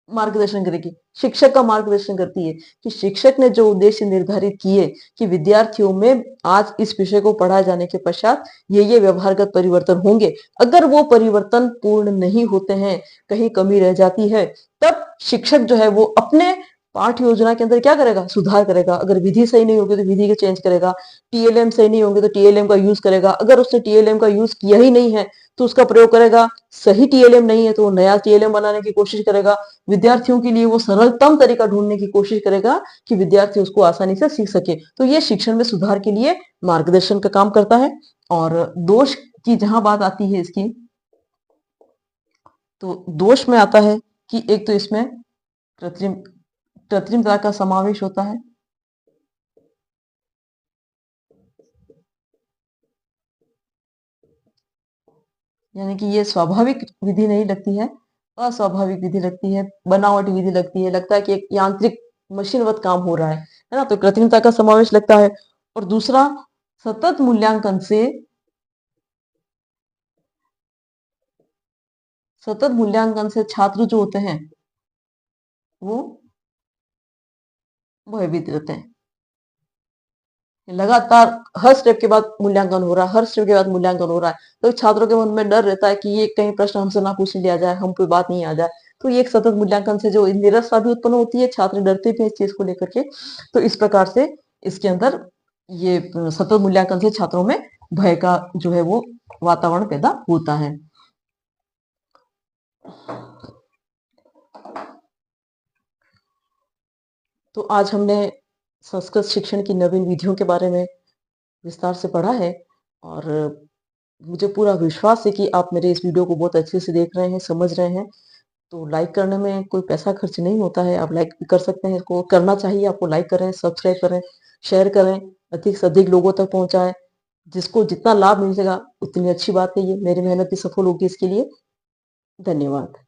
मार्गदर्शन करेगी, शिक्षक का मार्गदर्शन करती है। कि शिक्षक ने जो उद्देश्य निर्धारित किए कि विद्यार्थियों में आज इस विषय को पढ़ाए जाने के पश्चात ये व्यवहारगत परिवर्तन होंगे, अगर वो परिवर्तन पूर्ण नहीं होते हैं, कहीं कमी रह जाती है, तब शिक्षक जो है वो अपने पाठ योजना के अंदर क्या करेगा, सुधार करेगा। अगर विधि सही नहीं होगी तो विधि को चेंज करेगा, टीएलएम सही नहीं होंगे तो टीएलएम का यूज करेगा, अगर उसने टीएलएम का यूज किया ही नहीं है तो उसका प्रयोग करेगा, सही टीएलएम नहीं है तो वो नया टीएलएम बनाने की कोशिश करेगा, विद्यार्थियों के लिए वो सरलतम तरीका ढूंढने की कोशिश करेगा कि विद्यार्थी उसको आसानी से सीख सके। तो ये शिक्षण में सुधार के लिए मार्गदर्शन का काम करता है। और दोष की जहां बात आती है इसकी, तो दोष में आता है कि एक तो इसमें कृत्रिमता का समावेश होता है, यानी कि ये स्वाभाविक विधि नहीं लगती है, अस्वाभाविक विधि लगती है, बनावटी विधि लगती है, लगता है कि एक यांत्रिक मशीनवत काम हो रहा है ना, तो कृत्रिमता का समावेश लगता है। और दूसरा, सतत मूल्यांकन से छात्र जो होते हैं वो भयभीत रहते हैं। लगातार हर स्टेप के बाद मूल्यांकन हो रहा है, हर स्टेप के बाद मूल्यांकन हो रहा है, तो छात्रों के मन में डर रहता है कि ये कहीं प्रश्न हमसे ना पूछ लिया जाए, हम कोई बात नहीं आ जाए। तो ये एक सतत मूल्यांकन से जो निरस्ता भी उत्पन्न होती है, छात्र डरते भी हैं इस चीज को लेकर के। तो इस प्रकार से इसके अंदर ये सतत मूल्यांकन से छात्रों में भय का जो है वो वातावरण पैदा होता है। तो आज हमने संस्कृत शिक्षण की नवीन विधियों के बारे में विस्तार से पढ़ा है। और मुझे पूरा विश्वास है कि आप मेरे इस वीडियो को बहुत अच्छे से देख रहे हैं, समझ रहे हैं। तो लाइक करने में कोई पैसा खर्च नहीं होता है, आप लाइक भी कर सकते हैं, इसको करना चाहिए आपको। लाइक करें, सब्सक्राइब करें, शेयर करें, अधिक से अधिक लोगों तक पहुंचाएं। जिसको जितना लाभ मिल सका उतनी अच्छी बात है, ये मेरी मेहनत भी सफल होगी इसके लिए। धन्यवाद।